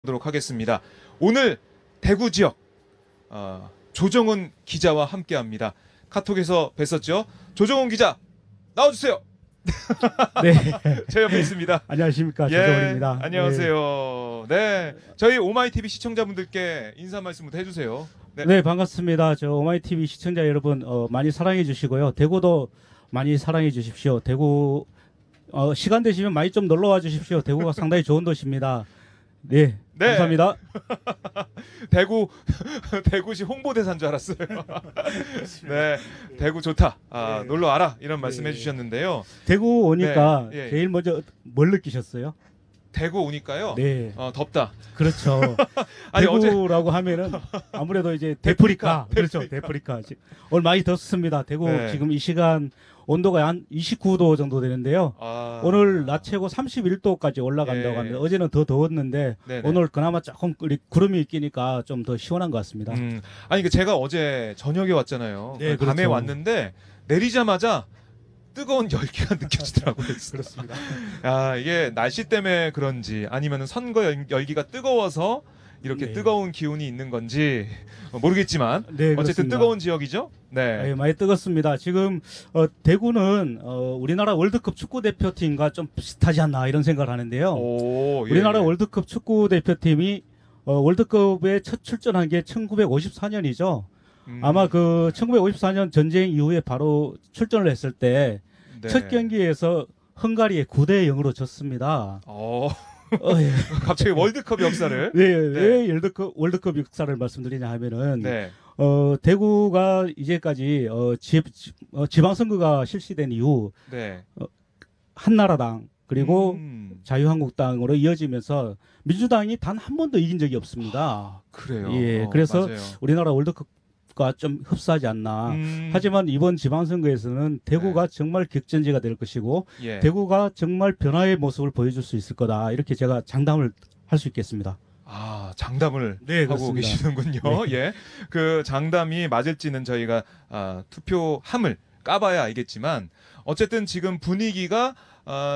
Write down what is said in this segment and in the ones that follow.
보도록 하겠습니다. 오늘 대구 지역 조정훈 기자와 함께합니다. 카톡에서 뵀었죠. 조정훈 기자 나와주세요. 네. 제 옆에 있습니다. 안녕하십니까. 예, 조정훈입니다. 안녕하세요. 네, 저희 오마이TV 시청자분들께 인사 말씀부터 해주세요. 네. 네, 반갑습니다. 저 오마이TV 시청자 여러분 많이 사랑해 주시고요. 대구도 많이 사랑해 주십시오. 대구 시간 되시면 많이 좀 놀러와 주십시오. 대구가 상당히 좋은 도시입니다. 네, 네. 감사합니다. 대구시 홍보대사인 줄 알았어요. 네, 대구 좋다. 네. 놀러 와라 이런 말씀해 네. 주셨는데요. 대구 오니까 네, 예. 제일 먼저 뭘 느끼셨어요? 대구 오니까요. 네, 덥다. 그렇죠. 아니, 대구라고 하면은 아무래도 이제 데프리카. 그렇죠. 데프리카. 오늘 많이 덥습니다. 대구 네. 지금 이 시간 온도가 한 29도 정도 되는데요. 오늘 낮 최고 31도까지 올라간다고 예. 합니다. 어제는 더 더웠는데 네네. 오늘 그나마 조금 구름이 끼니까 좀 더 시원한 것 같습니다. 아니 제가 어제 저녁에 왔잖아요. 네, 밤에 그렇죠. 왔는데 내리자마자 뜨거운 열기가 느껴지더라고요. 그렇습니다. 이게 날씨 때문에 그런지 아니면 선거 열기가 뜨거워서 이렇게 네. 뜨거운 기운이 있는 건지 모르겠지만 네, 어쨌든 그렇습니다. 뜨거운 지역이죠. 네. 네, 많이 뜨겁습니다. 지금 대구는 우리나라 월드컵 축구 대표팀과 좀 비슷하지 않나 이런 생각을 하는데요. 오, 예, 우리나라 예. 월드컵 축구 대표팀이 월드컵에 첫 출전한 게 1954년이죠. 아마 그 1954년 전쟁 이후에 바로 출전을 했을 때 첫 네. 경기에서 헝가리에 9대 0으로 졌습니다. 예. 갑자기 월드컵 역사를. 네, 네. 왜 월드컵 역사를 말씀드리냐 하면은 네. 대구가 이제까지 지방선거가 실시된 이후 네. 한나라당 그리고 자유한국당으로 자유한국당으로 이어지면서 민주당이 단 한 번도 이긴 적이 없습니다. 그래요. 예, 그래서 맞아요. 우리나라 월드컵과 좀 흡사하지 않나. 하지만 이번 지방선거에서는 대구가 정말 격전지가 될 것이고 예. 대구가 정말 변화의 모습을 보여줄 수 있을 거다. 이렇게 제가 장담을 할 수 있겠습니다. 장담을 네, 하고 그렇습니다. 계시는군요. 네. 예. 그 장담이 맞을지는 저희가 투표함을 까봐야 알겠지만 어쨌든 지금 분위기가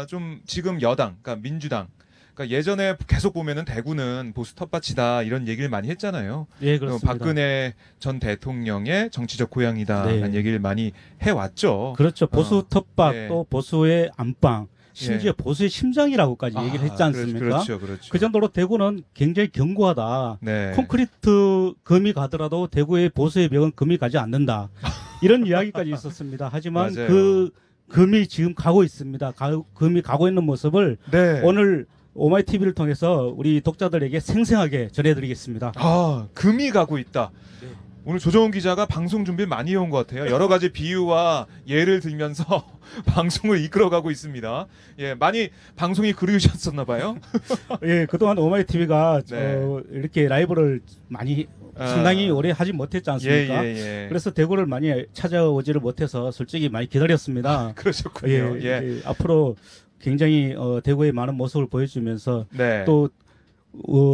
좀 지금 여당, 그러니까 민주당, 그러니까 예전에 계속 보면은 대구는 보수 텃밭이다 이런 얘기를 많이 했잖아요. 예, 그렇습니다. 박근혜 전 대통령의 정치적 고향이다라는 네. 얘기를 많이 해왔죠. 그렇죠. 보수 텃밭 예. 또 보수의 안방, 심지어 보수의 심장이라고까지 얘기를 했지 않습니까? 그렇죠, 그렇죠. 그 정도로 대구는 굉장히 견고하다. 네. 콘크리트 금이 가더라도 대구의 보수의 벽은 금이 가지 않는다. 이런 이야기까지 있었습니다. 하지만 맞아요. 그 금이 지금 가고 있습니다. 금이 가고 있는 모습을 네. 오늘 오마이TV를 통해서 우리 독자들에게 생생하게 전해드리겠습니다. 금이 가고 있다. 네. 오늘 조정훈 기자가 방송 준비를 많이 해온 것 같아요. 여러 가지 비유와 예를 들면서 방송을 이끌어가고 있습니다. 예, 많이 방송이 그리우셨었나 봐요. 예, 그동안 오마이TV가 네. 이렇게 라이브를 많이 상당히 오래 하지 못했지 않습니까? 예. 그래서 대구를 많이 찾아오지를 못해서 솔직히 많이 기다렸습니다. 그러셨군요. 예. 앞으로 굉장히 대구의 많은 모습을 보여주면서 네. 또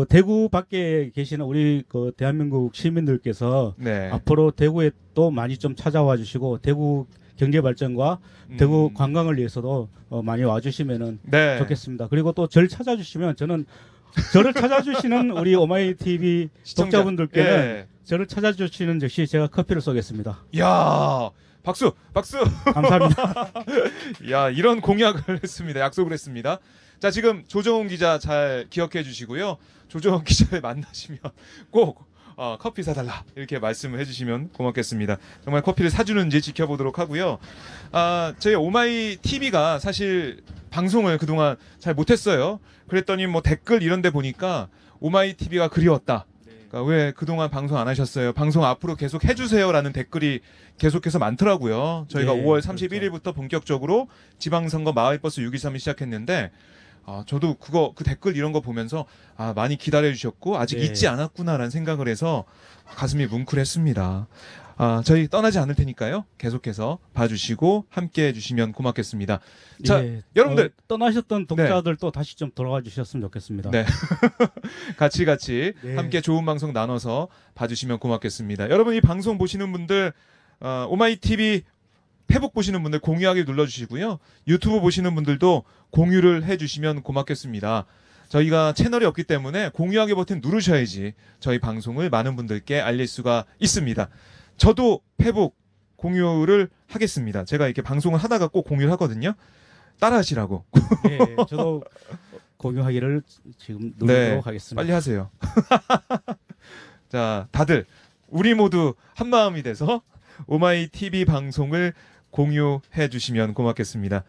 대구 밖에 계시는 우리 그 대한민국 시민들께서 네. 앞으로 대구에 또 많이 좀 찾아와 주시고 대구 경제 발전과 대구 관광을 위해서도 많이 와주시면은 네. 좋겠습니다. 그리고 또 저를 찾아주시면 저를 찾아주시는 우리 오마이TV 시청자. 독자분들께는 예. 저를 찾아주시는 즉시 제가 커피를 쏘겠습니다. 야, 박수. 감사합니다. 야, 이런 공약을 했습니다. 약속을 했습니다. 자, 지금 조정훈 기자 잘 기억해 주시고요. 조정훈 기자를 만나시면 꼭 커피 사달라 이렇게 말씀을 해주시면 고맙겠습니다. 정말 커피를 사주는지 지켜보도록 하고요. 저희 오마이TV가 사실 방송을 그동안 잘 못했어요. 그랬더니 뭐 댓글 이런 데 보니까 오마이TV가 그리웠다. 그러니까 왜 그동안 방송 안 하셨어요? 방송 앞으로 계속 해주세요라는 댓글이 계속해서 많더라고요. 저희가 네, 5월 31일부터 본격적으로 지방선거 마을버스 6.13을 시작했는데 저도 그 댓글 이런 거 보면서 많이 기다려 주셨고 아직 네. 잊지 않았구나라는 생각을 해서 가슴이 뭉클했습니다. 저희 떠나지 않을 테니까요. 계속해서 봐주시고 함께 해주시면 고맙겠습니다. 자, 예, 여러분들 떠나셨던 독자들도 다시 좀 돌아와 주셨으면 좋겠습니다. 네. 같이 네. 함께 좋은 방송 나눠서 봐주시면 고맙겠습니다. 여러분 이 방송 보시는 분들 오마이TV 페북 보시는 분들 공유하기 눌러주시고요. 유튜브 보시는 분들도 공유를 해주시면 고맙겠습니다. 저희가 채널이 없기 때문에 공유하기 버튼 누르셔야지 저희 방송을 많은 분들께 알릴 수가 있습니다. 저도 페북 공유를 하겠습니다. 제가 이렇게 방송을 하다가 꼭 공유를 하거든요. 따라하시라고. 예, 저도 공유하기를 지금 누르도록 네, 하겠습니다. 빨리 하세요. 자, 다들 우리 모두 한 마음이 돼서 오마이 TV 방송을 공유해 주시면 고맙겠습니다.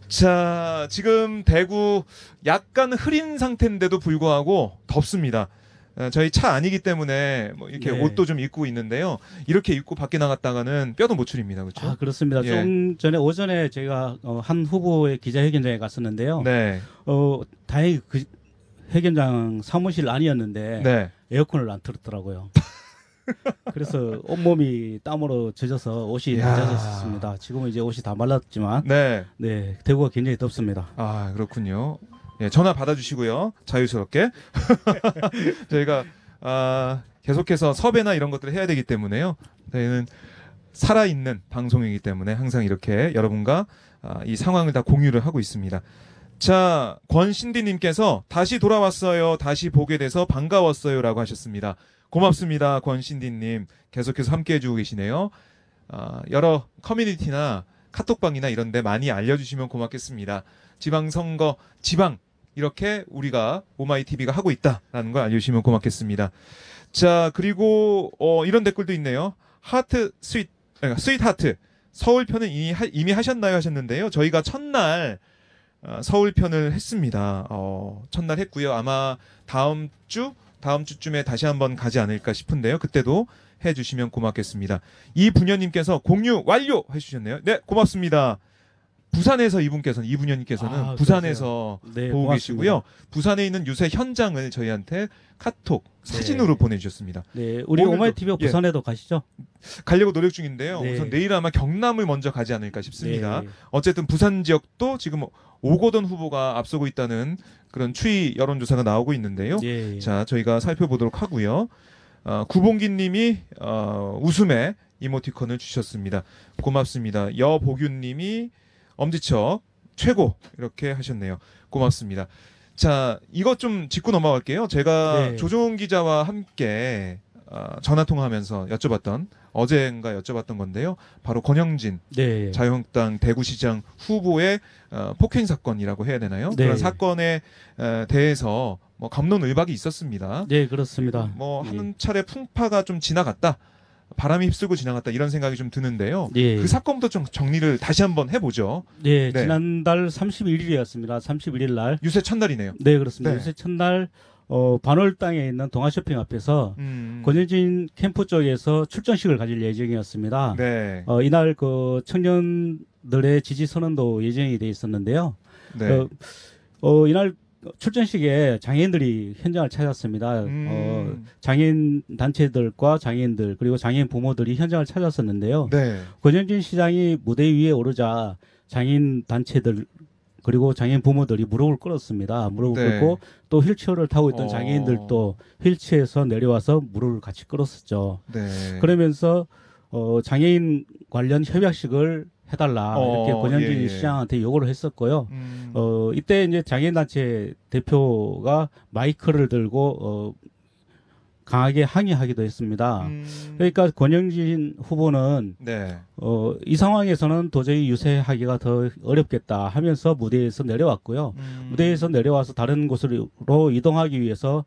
자, 지금 대구 약간 흐린 상태인데도 불구하고 덥습니다. 저희 차 아니기 때문에 뭐 이렇게 네. 옷도 좀 입고 있는데요. 이렇게 입고 밖에 나갔다가는 뼈도 못 추립니다. 그렇죠? 아, 그렇습니다. 예. 좀 전에 오전에 제가 한 후보의 기자회견장에 갔었는데요. 네. 다행히 그 회견장 사무실 아니었는데 네. 에어컨을 안 틀었더라고요. 그래서 온몸이 땀으로 젖어서 옷이 이야. 낮아졌습니다. 지금은 이제 옷이 다 말랐지만 네. 네, 대구가 굉장히 덥습니다. 아, 그렇군요. 예, 전화 받아주시고요. 자유스럽게. 저희가 계속해서 섭외나 이런 것들을 해야 되기 때문에요. 저희는 살아있는 방송이기 때문에 항상 이렇게 여러분과 이 상황을 다 공유를 하고 있습니다. 자, 권신디님께서 다시 돌아왔어요. 다시 보게 돼서 반가웠어요라고 하셨습니다. 고맙습니다, 권신디님. 계속해서 함께해주고 계시네요. 여러 커뮤니티나 카톡방이나 이런데 많이 알려주시면 고맙겠습니다. 지방선거, 지방 이렇게 우리가 오마이 TV가 하고 있다라는 걸 알려주시면 고맙겠습니다. 자, 그리고 이런 댓글도 있네요. 하트 스윗 하트 서울편은 이미 하셨나요 하셨는데요. 저희가 첫날 서울편을 했습니다. 첫날 했고요. 아마 다음 주쯤에 다시 한번 가지 않을까 싶은데요. 그때도 해주시면 고맙겠습니다. 이분녀님께서 공유 완료 해주셨네요. 네, 고맙습니다. 부산에서 이분녀님께서는 부산에서 네, 보고 고맙습니다. 계시고요. 부산에 있는 유세 현장을 저희한테 카톡 사진으로 보내주셨습니다. 네, 우리 오늘도, 오마이 TV가 예. 부산에도 가시죠? 가려고 노력 중인데요. 네. 우선 내일 아마 경남을 먼저 가지 않을까 싶습니다. 네. 어쨌든 부산 지역도 지금 오거돈 후보가 앞서고 있다는 그런 추이 여론조사가 나오고 있는데요. 예. 자, 저희가 살펴보도록 하고요. 구봉기님이 웃음의 이모티콘을 주셨습니다. 고맙습니다. 여보균님이 엄지척 최고 이렇게 하셨네요. 고맙습니다. 자, 이것 좀 짚고 넘어갈게요. 제가 네. 조종훈 기자와 함께 전화통화하면서 어젠가 여쭤봤던 건데요. 바로 권영진 네. 자유한국당 대구시장 후보의 폭행 사건이라고 해야 되나요? 네. 그런 사건에 대해서 뭐 갑론을박이 있었습니다. 네, 그렇습니다. 뭐 예. 한 차례 풍파가 좀 지나갔다. 바람이 휩쓸고 지나갔다 이런 생각이 좀 드는데요. 예. 그 사건부터 좀 정리를 다시 한번 해보죠. 네, 네. 지난달 31일이었습니다. 31일 날. 유세 첫날이네요. 네, 그렇습니다. 네. 요새 첫날 반월당에 있는 동아쇼핑 앞에서 권영진 캠프 쪽에서 출전식을 가질 예정이었습니다. 네. 이날 그 청년들의 지지 선언도 예정이 돼 있었는데요. 네. 이날 출전식에 장애인들이 현장을 찾았습니다. 장애인 단체들과 장애인들 그리고 장애인 부모들이 현장을 찾았었는데요. 네. 권영진 시장이 무대 위에 오르자 장애인 단체들 그리고 장애인 부모들이 무릎을 꿇었습니다. 무릎을 네. 꿇고 또 휠체어를 타고 있던 어. 장애인들도 휠체어에서 내려와서 무릎을 같이 꿇었었죠. 네. 그러면서 장애인 관련 협약식을 해달라 이렇게 권영진 예, 예. 시장한테 요구를 했었고요. 이때 이제 장애인단체 대표가 마이크를 들고 강하게 항의하기도 했습니다. 그러니까 권영진 후보는 네. 이 상황에서는 도저히 유세하기가 더 어렵겠다 하면서 무대에서 내려왔고요. 무대에서 내려와서 다른 곳으로 이동하기 위해서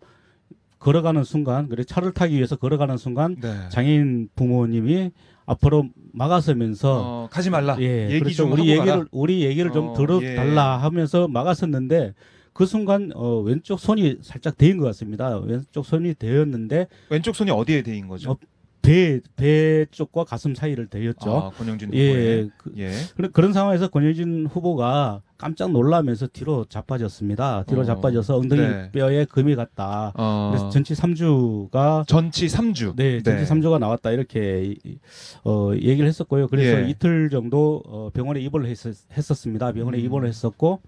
걸어가는 순간, 그리고 차를 타기 위해서 걸어가는 순간 네. 장애인 부모님이 앞으로 막아서면서 가지 말라. 예, 얘기 그렇죠. 좀 하고 가라. 우리 얘기를 좀 예. 들어달라 하면서 막았었는데 그 순간 왼쪽 손이 살짝 대인 것 같습니다. 왼쪽 손이 대였는데 왼쪽 손이 어디에 대인 거죠? 배 쪽과 가슴 사이를 대였죠. 권영진 예, 후보의. 예. 그런 상황에서 권영진 후보가 깜짝 놀라면서 뒤로 자빠졌습니다. 뒤로 자빠져서 엉덩이 네. 뼈에 금이 갔다. 그래서 전치 3주가 전치 3주. 네, 전치 3주가 나왔다 이렇게 얘기를 했었고요. 그래서 예. 이틀 정도 병원에 입원을 했었습니다. 병원에 입원을 했었고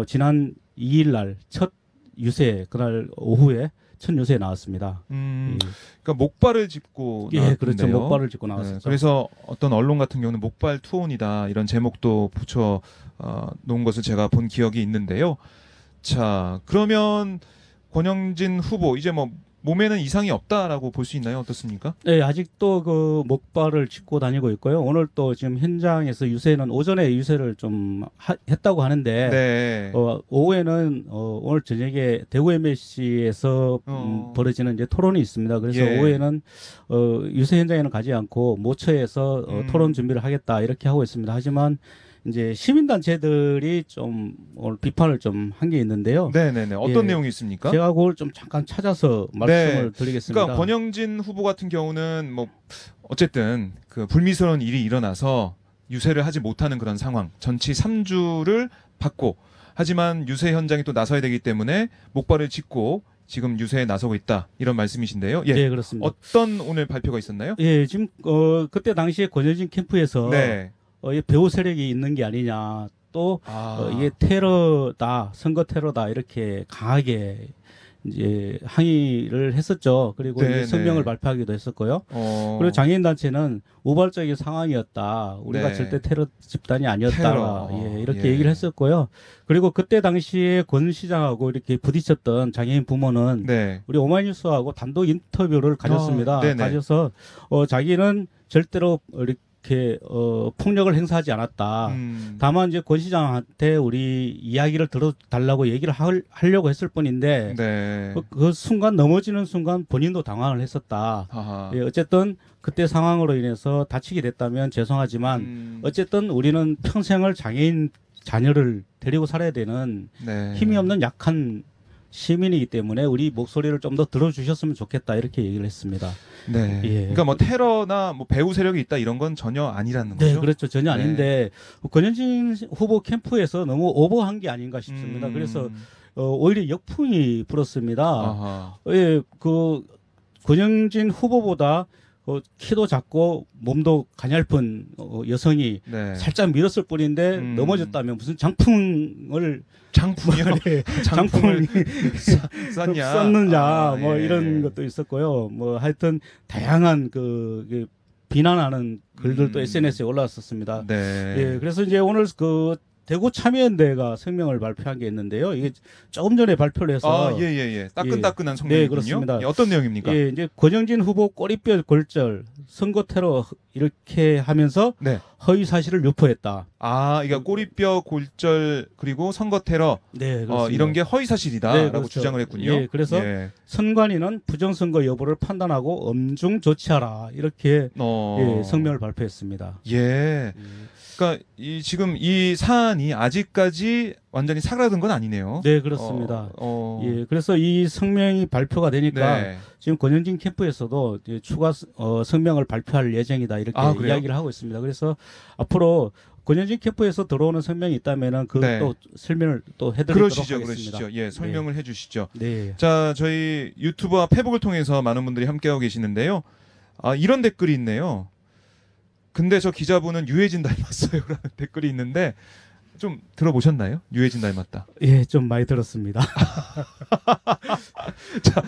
지난 2일 날 첫 유세 그날 오후에 첫 유세에 나왔습니다. 그러니까 목발을 짚고 예, 나왔는데요. 그렇죠. 목발을 짚고 네, 나왔었죠. 그래서 어떤 언론 같은 경우는 목발 투혼이다 이런 제목도 붙여 놓은 것을 제가 본 기억이 있는데요. 자, 그러면 권영진 후보 이제 뭐 몸에는 이상이 없다라고 볼 수 있나요? 어떻습니까? 네, 아직도 그 목발을 짚고 다니고 있고요. 오늘 또 지금 현장에서 유세는 오전에 유세를 좀 했다고 하는데 네. 오후에는 오늘 저녁에 대구 MBC에서 벌어지는 이제 토론이 있습니다. 그래서 예. 오후에는 유세 현장에는 가지 않고 모처에서 토론 준비를 하겠다 이렇게 하고 있습니다. 하지만 이제 시민단체들이 좀 오늘 비판을 좀 한 게 있는데요. 네네네. 어떤 예. 내용이 있습니까? 제가 그걸 좀 잠깐 찾아서 말씀을 드리겠습니다. 그러니까 권영진 후보 같은 경우는 뭐 어쨌든 그 불미스러운 일이 일어나서 유세를 하지 못하는 그런 상황. 전치 3주를 받고 하지만 유세 현장에 또 나서야 되기 때문에 목발을 짚고 지금 유세에 나서고 있다. 이런 말씀이신데요. 예. 네, 그렇습니다. 어떤 오늘 발표가 있었나요? 예, 지금 그때 당시에 권영진 캠프에서 네. 이 배후 세력이 있는 게 아니냐. 또 이게 테러다, 선거 테러다 이렇게 강하게 이제 항의를 했었죠. 그리고 네, 이제 성명을 네. 발표하기도 했었고요. 그리고 장애인 단체는 우발적인 상황이었다. 우리가 네. 절대 테러 집단이 아니었다. 테러. 예, 이렇게 예. 얘기를 했었고요. 그리고 그때 당시에 권 시장하고 이렇게 부딪혔던 장애인 부모는 네. 우리 오마이뉴스하고 단독 인터뷰를 가졌습니다. 네네. 가져서 자기는 절대로 이렇게 폭력을 행사하지 않았다. 다만 이제 권 시장한테 우리 이야기를 들어달라고 얘기를 하려고 했을 뿐인데 네. 그 순간 넘어지는 순간 본인도 당황을 했었다. 아하. 예, 어쨌든 그때 상황으로 인해서 다치게 됐다면 죄송하지만 어쨌든 우리는 평생을 장애인 자녀를 데리고 살아야 되는 네. 힘이 없는 약한 시민이기 때문에 우리 목소리를 좀 더 들어주셨으면 좋겠다 이렇게 얘기를 했습니다. 네. 예. 그러니까 뭐 테러나 뭐 배후 세력이 있다 이런 건 전혀 아니라는 거죠. 네, 그렇죠. 전혀 네. 아닌데 권영진 후보 캠프에서 너무 오버한 게 아닌가 싶습니다. 그래서 오히려 역풍이 불었습니다. 아하. 예, 그 권영진 후보보다 키도 작고 몸도 가냘픈 여성이 네. 살짝 밀었을 뿐인데 넘어졌다면 무슨 장풍을 장풍이요? 네, 장풍을 장풍이 쐈냐? 썼느냐 뭐 예. 이런 것도 있었고요. 뭐 하여튼 다양한 그 비난하는 글들도 SNS에 올라왔었습니다. 네. 예, 그래서 이제 오늘 그 대구 참여연대가 성명을 발표한 게 있는데요. 이게 조금 전에 발표를 해서 예. 따끈따끈한 성명이군요. 네, 그렇습니다. 예, 어떤 내용입니까? 예, 이제 권영진 후보 꼬리뼈 골절 선거 테러 이렇게 하면서 네. 허위 사실을 유포했다. 이게 꼬리뼈 골절 그리고 선거 테러 네, 그렇습니다. 이런 게 허위 사실이다라고 네, 그렇죠. 주장을 했군요. 예, 그래서 예. 선관위는 부정선거 여부를 판단하고 엄중 조치하라 이렇게 예, 성명을 발표했습니다. 예. 그러니까 지금 이 사안이 아직까지 완전히 사그라든 건 아니네요. 네, 그렇습니다. 예, 그래서 이 성명이 발표가 되니까 네. 지금 권영진 캠프에서도 이제 추가 성명을 발표할 예정이다 이렇게 그래요? 이야기를 하고 있습니다. 그래서 앞으로 권영진 캠프에서 들어오는 성명이 있다면은 그것도 네. 설명을 또 해드리도록 그러시죠. 하겠습니다. 예, 설명을 해주시죠. 네. 자, 저희 유튜브와 페북을 통해서 많은 분들이 함께하고 계시는데요. 이런 댓글이 있네요. 근데 저 기자분은 유해진 닮았어요라는 댓글이 있는데 좀 들어보셨나요? 유해진 닮았다. 예, 좀 많이 들었습니다. 자,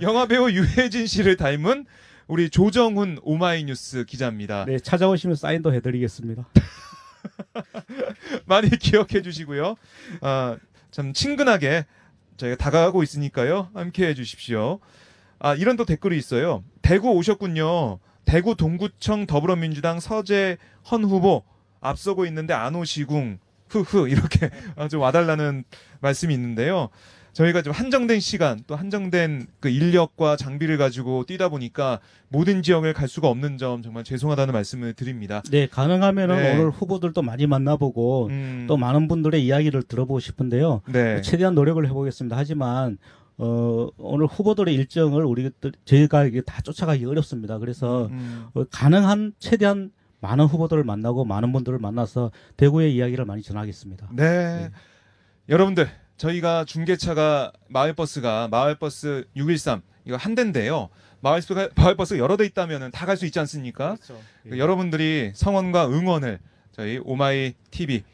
영화 배우 유해진 씨를 닮은 우리 조정훈 오마이뉴스 기자입니다. 네, 찾아오시면 사인도 해드리겠습니다. 많이 기억해 주시고요. 참 친근하게 저희가 다가가고 있으니까요. 함께 해 주십시오. 이런 또 댓글이 있어요. 대구 오셨군요. 대구 동구청 더불어민주당 서재헌 후보 앞서고 있는데 안 오시궁 흐흐 이렇게 좀 와달라는 말씀이 있는데요. 저희가 좀 한정된 시간 또 한정된 그 인력과 장비를 가지고 뛰다 보니까 모든 지역을 갈 수가 없는 점 정말 죄송하다는 말씀을 드립니다. 네, 가능하면은 네. 오늘 후보들도 많이 만나보고 또 많은 분들의 이야기를 들어보고 싶은데요. 네. 최대한 노력을 해보겠습니다. 하지만 오늘 후보들의 일정을 저희가 이게 다 쫓아가기 어렵습니다. 그래서 가능한 최대한 많은 후보들을 만나고 많은 분들을 만나서 대구의 이야기를 많이 전하겠습니다. 네. 여러분들 저희가 중계차가 마을버스 613 이거 한 대인데요. 마을버스가 여러 대 있다면 다 갈 수 있지 않습니까? 그렇죠. 그 여러분들이 성원과 응원을 저희 오마이 TV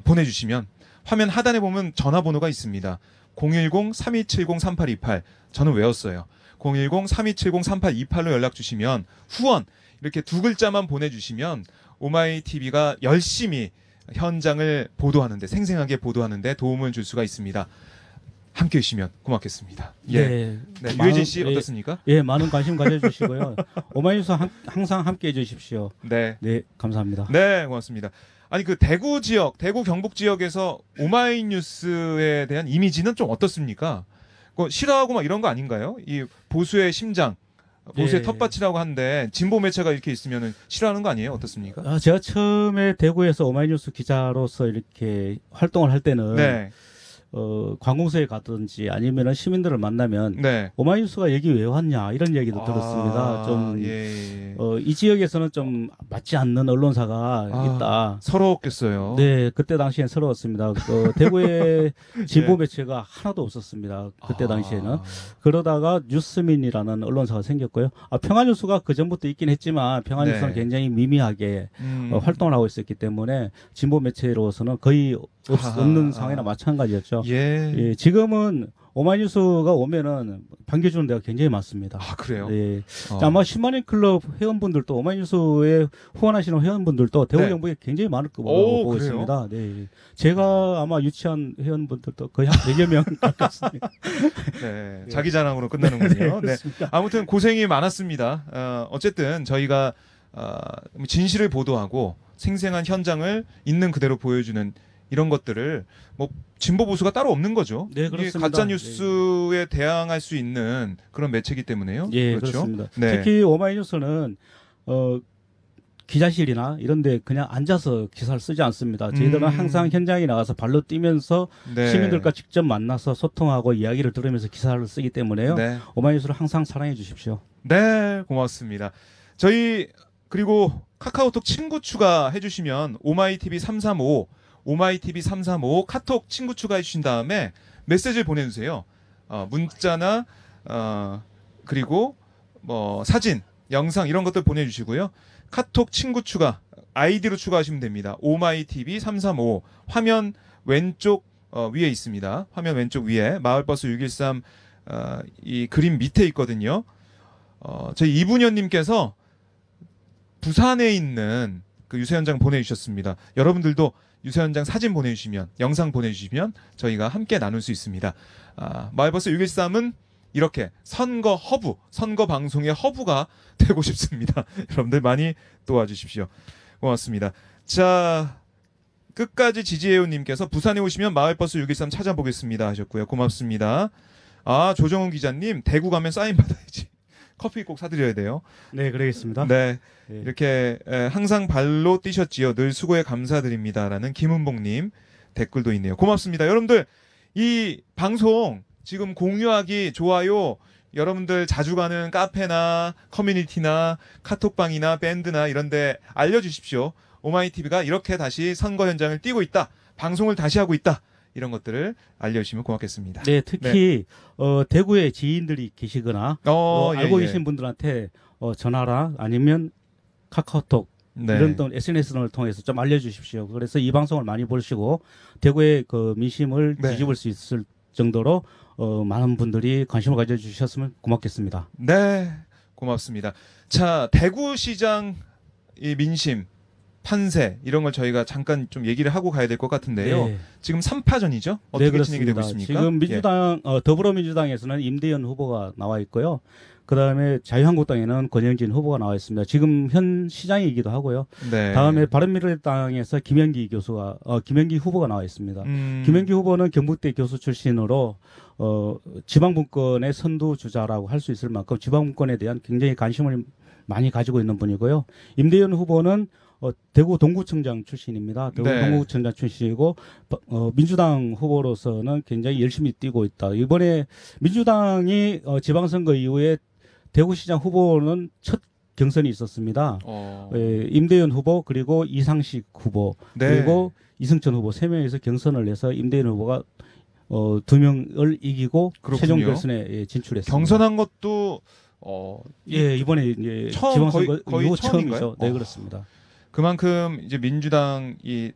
보내주시면 화면 하단에 보면 전화번호가 있습니다. 010-3270-3828 저는 외웠어요. 010-3270-3828로 연락 주시면 후원 이렇게 두 글자만 보내주시면 오마이 TV가 열심히 현장을 보도하는데 생생하게 보도하는데 도움을 줄 수가 있습니다. 함께 해주시면 고맙겠습니다. 예. 네. 네, 많은- 유해진 씨 예, 어떻습니까? 예, 많은 관심 가져주시고요. 오마이뉴스 항상 함께 해주십시오. 네. 네, 감사합니다. 네, 고맙습니다. 아니 그 대구 지역, 대구 경북 지역에서 오마이뉴스에 대한 이미지는 좀 어떻습니까? 그 싫어하고 막 이런 거 아닌가요? 이 보수의 심장, 보수의 예. 텃밭이라고 하는데 진보 매체가 이렇게 있으면은 싫어하는 거 아니에요? 어떻습니까? 제가 처음에 대구에서 오마이뉴스 기자로서 이렇게 활동을 할 때는 네, 관공서에 가든지 아니면은 시민들을 만나면 네. 오마이뉴스가 여기 왜 왔냐 이런 얘기도 아, 들었습니다. 좀 예. 이 지역에서는 좀 맞지 않는 언론사가 아, 있다. 서러웠겠어요. 네, 그때 당시엔 서러웠습니다. 대구에 진보 네. 매체가 하나도 없었습니다. 그때 아, 당시에는. 그러다가 뉴스민이라는 언론사가 생겼고요. 평화뉴스가 그 전부터 있긴 했지만 평화뉴스는 네. 굉장히 미미하게 활동을 하고 있었기 때문에 진보 매체로서는 거의 없는 상황이나 마찬가지였죠. 예. 예, 지금은 오마이뉴스가 오면은 반겨주는 데가 굉장히 많습니다. 아, 그래요? 예. 어. 아마 10만인 클럽 회원분들도 오마이뉴스에 후원하시는 회원분들도 대구 네. 경북에 굉장히 많을 오, 거라고 보고 그래요? 있습니다. 네. 제가 아마 유치한 회원분들도 거의 한 100여 명 가깝습니다. 네, 자기 자랑으로 끝나는군요. 네. 그렇습니다. 아무튼 고생이 많았습니다. 어쨌든 저희가 진실을 보도하고 생생한 현장을 있는 그대로 보여주는 이런 것들을 뭐 진보 보수가 따로 없는 거죠. 네, 이게 그렇습니다. 가짜 뉴스에 대항할 수 있는 그런 매체이기 때문에요. 예, 그렇죠. 그렇습니다. 네. 특히 오마이뉴스는 기자실이나 이런 데 그냥 앉아서 기사를 쓰지 않습니다. 저희들은 항상 현장에 나가서 발로 뛰면서 네. 시민들과 직접 만나서 소통하고 이야기를 들으면서 기사를 쓰기 때문에요. 네. 오마이뉴스를 항상 사랑해 주십시오. 네, 고맙습니다. 저희 그리고 카카오톡 친구 추가해 주시면 오마이TV 335 오마이TV 335 카톡 친구 추가해 주신 다음에 메시지를 보내주세요. 문자나 그리고 뭐 사진, 영상 이런 것들 보내주시고요. 카톡 친구 추가 아이디로 추가하시면 됩니다. 오마이TV 335 화면 왼쪽 위에 있습니다. 화면 왼쪽 위에 마을버스 613 이 그림 밑에 있거든요. 저희 이분현님께서 부산에 있는 그 유세 현장 보내주셨습니다. 여러분들도 유세 현장 사진 보내주시면, 영상 보내주시면 저희가 함께 나눌 수 있습니다. 마을버스 613은 이렇게 선거 허브, 선거 방송의 허브가 되고 싶습니다. 여러분들 많이 도와주십시오. 고맙습니다. 자, 끝까지 지지해요님께서 부산에 오시면 마을버스 613 찾아보겠습니다 하셨고요. 고맙습니다. 조정훈 기자님, 대구 가면 사인 받아야지. 커피 꼭 사드려야 돼요. 네, 그러겠습니다. 네. 네. 이렇게 항상 발로 뛰셨지요. 늘 수고에 감사드립니다라는 김은봉님 댓글도 있네요. 고맙습니다. 여러분들 이 방송 지금 공유하기 좋아요. 여러분들 자주 가는 카페나 커뮤니티나 카톡방이나 밴드나 이런데 알려주십시오. 오마이TV가 이렇게 다시 선거 현장을 뛰고 있다. 방송을 다시 하고 있다. 이런 것들을 알려주시면 고맙겠습니다. 네, 특히 대구에 지인들이 계시거나 알고 예. 계신 분들한테 전화라 아니면 카카오톡 네. 이런 또 SNS를 통해서 좀 알려주십시오. 그래서 이 방송을 많이 보시고 대구의 그 민심을 네. 뒤집을 수 있을 정도로 많은 분들이 관심을 가져주셨으면 고맙겠습니다. 네, 고맙습니다. 자, 대구시장 이 민심, 판세 이런 걸 저희가 잠깐 좀 얘기를 하고 가야 될 것 같은데요. 네. 지금 3파전이죠? 어떻게 진행이 되고 있습니까? 지금 민주당 더불어민주당에서는 임대현 후보가 나와 있고요. 그다음에 자유한국당에는 권영진 후보가 나와 있습니다. 지금 현 시장이기도 하고요. 네. 다음에 바른미래당에서 김현기 후보가 나와 있습니다. 김현기 후보는 경북대 교수 출신으로 지방분권의 선두주자라고 할 수 있을 만큼 지방분권에 대한 굉장히 관심을 많이 가지고 있는 분이고요. 임대현 후보는 대구 동구청장 출신입니다. 대구 네. 동구청장 출신이고 민주당 후보로서는 굉장히 열심히 뛰고 있다. 이번에 민주당이 지방선거 이후에 대구시장 후보는 첫 경선이 있었습니다. 임대현 후보 그리고 이상식 후보 네. 그리고 이승천 후보 3명에서 경선을 해서 임대현 후보가 2명을 이기고 그렇군요. 최종 결선에 진출했습니다. 경선한 것도 예, 이번에 이제 처음, 지방선거 거의 이후 처음인가요? 처음이죠. 네, 그렇습니다. 그만큼 이제 민주당이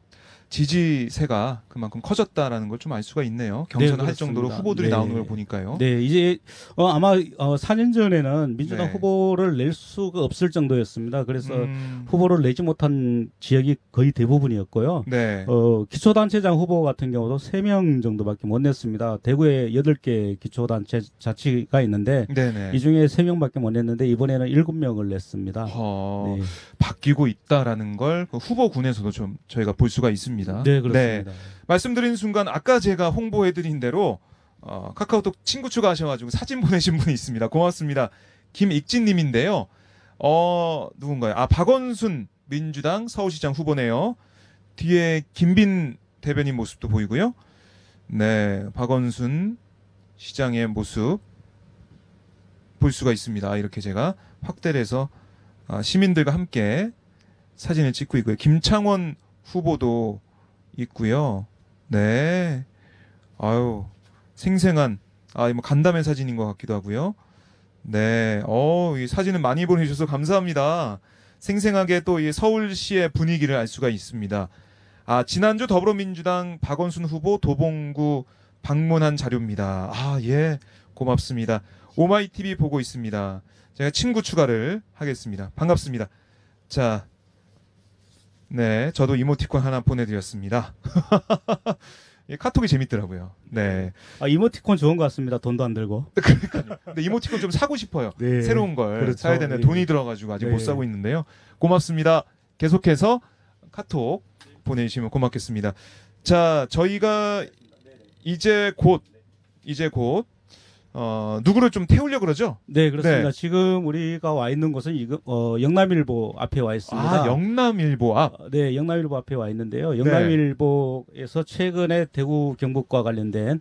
지지세가 그만큼 커졌다라는 걸 좀 알 수가 있네요. 경선을 할 그렇습니다. 정도로 후보들이 네. 나오는 걸 보니까요. 네, 이제 아마 4년 전에는 민주당 네. 후보를 낼 수가 없을 정도였습니다. 그래서 음, 후보를 내지 못한 지역이 거의 대부분이었고요. 네. 기초단체장 후보 같은 경우도 3명 정도밖에 못 냈습니다. 대구에 8개 기초단체 자치가 있는데 네네. 이 중에 3명밖에 못 냈는데 이번에는 7명을 냈습니다. 어, 네. 바뀌고 있다라는 걸그 후보군에서도 좀 저희가 볼 수가 있습니다. 네, 그렇습니다. 말씀드린 순간 아까 제가 홍보해드린 대로 카카오톡 친구 추가하셔가지고 사진 보내신 분이 있습니다. 고맙습니다. 김익진님인데요. 누군가요? 박원순 민주당 서울시장 후보네요. 뒤에 김빈 대변인 모습도 보이고요. 네, 박원순 시장의 모습 볼 수가 있습니다. 이렇게 제가 확대를 해서 시민들과 함께 사진을 찍고 있고요. 김창원 후보도 있고요. 네. 아유, 생생한, 뭐 간담회 사진인 것 같기도 하고요. 네. 이 사진은 많이 보내주셔서 감사합니다. 생생하게 또 이 서울시의 분위기를 알 수가 있습니다. 지난주 더불어민주당 박원순 후보 도봉구 방문한 자료입니다. 예. 고맙습니다. 오마이TV 보고 있습니다. 제가 친구 추가를 하겠습니다. 반갑습니다. 자, 네, 저도 이모티콘 하나 보내드렸습니다. 카톡이 재밌더라고요. 네. 이모티콘 좋은 것 같습니다. 돈도 안 들고. 근데 이모티콘 좀 사고 싶어요. 네. 새로운 걸 그렇죠. 사야 되는데 네. 돈이 들어가지고 아직 네. 못 사고 있는데요. 고맙습니다. 계속해서 카톡 보내주시면 고맙겠습니다. 자, 저희가 이제 곧 누구를 좀 태우려고 그러죠? 네, 그렇습니다. 네. 지금 우리가 와 있는 곳은 영남일보 앞에 와 있습니다. 영남일보 앞. 네, 영남일보 앞에 와 있는데요. 영남일보에서 최근에 대구 경북과 관련된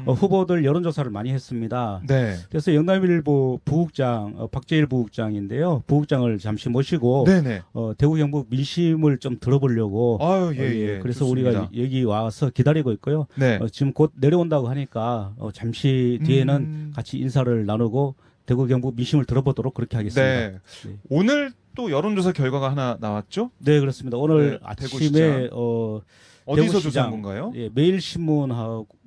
후보들 여론조사를 많이 했습니다. 네. 그래서 영남일보 부국장 박재일 부국장인데요. 부국장을 잠시 모시고 네네. 대구 경북 민심을 좀 들어보려고. 예. 그래서 좋습니다. 우리가 여기 와서 기다리고 있고요. 네. 지금 곧 내려온다고 하니까 잠시 뒤에는 같이 인사를 나누고 대구 경북 민심을 들어보도록 그렇게 하겠습니다. 네. 네. 오늘 또 여론조사 결과가 하나 나왔죠? 네, 그렇습니다. 오늘 네, 아침에 대구시장. 어디서 대구시장, 조사한 건가요? 예,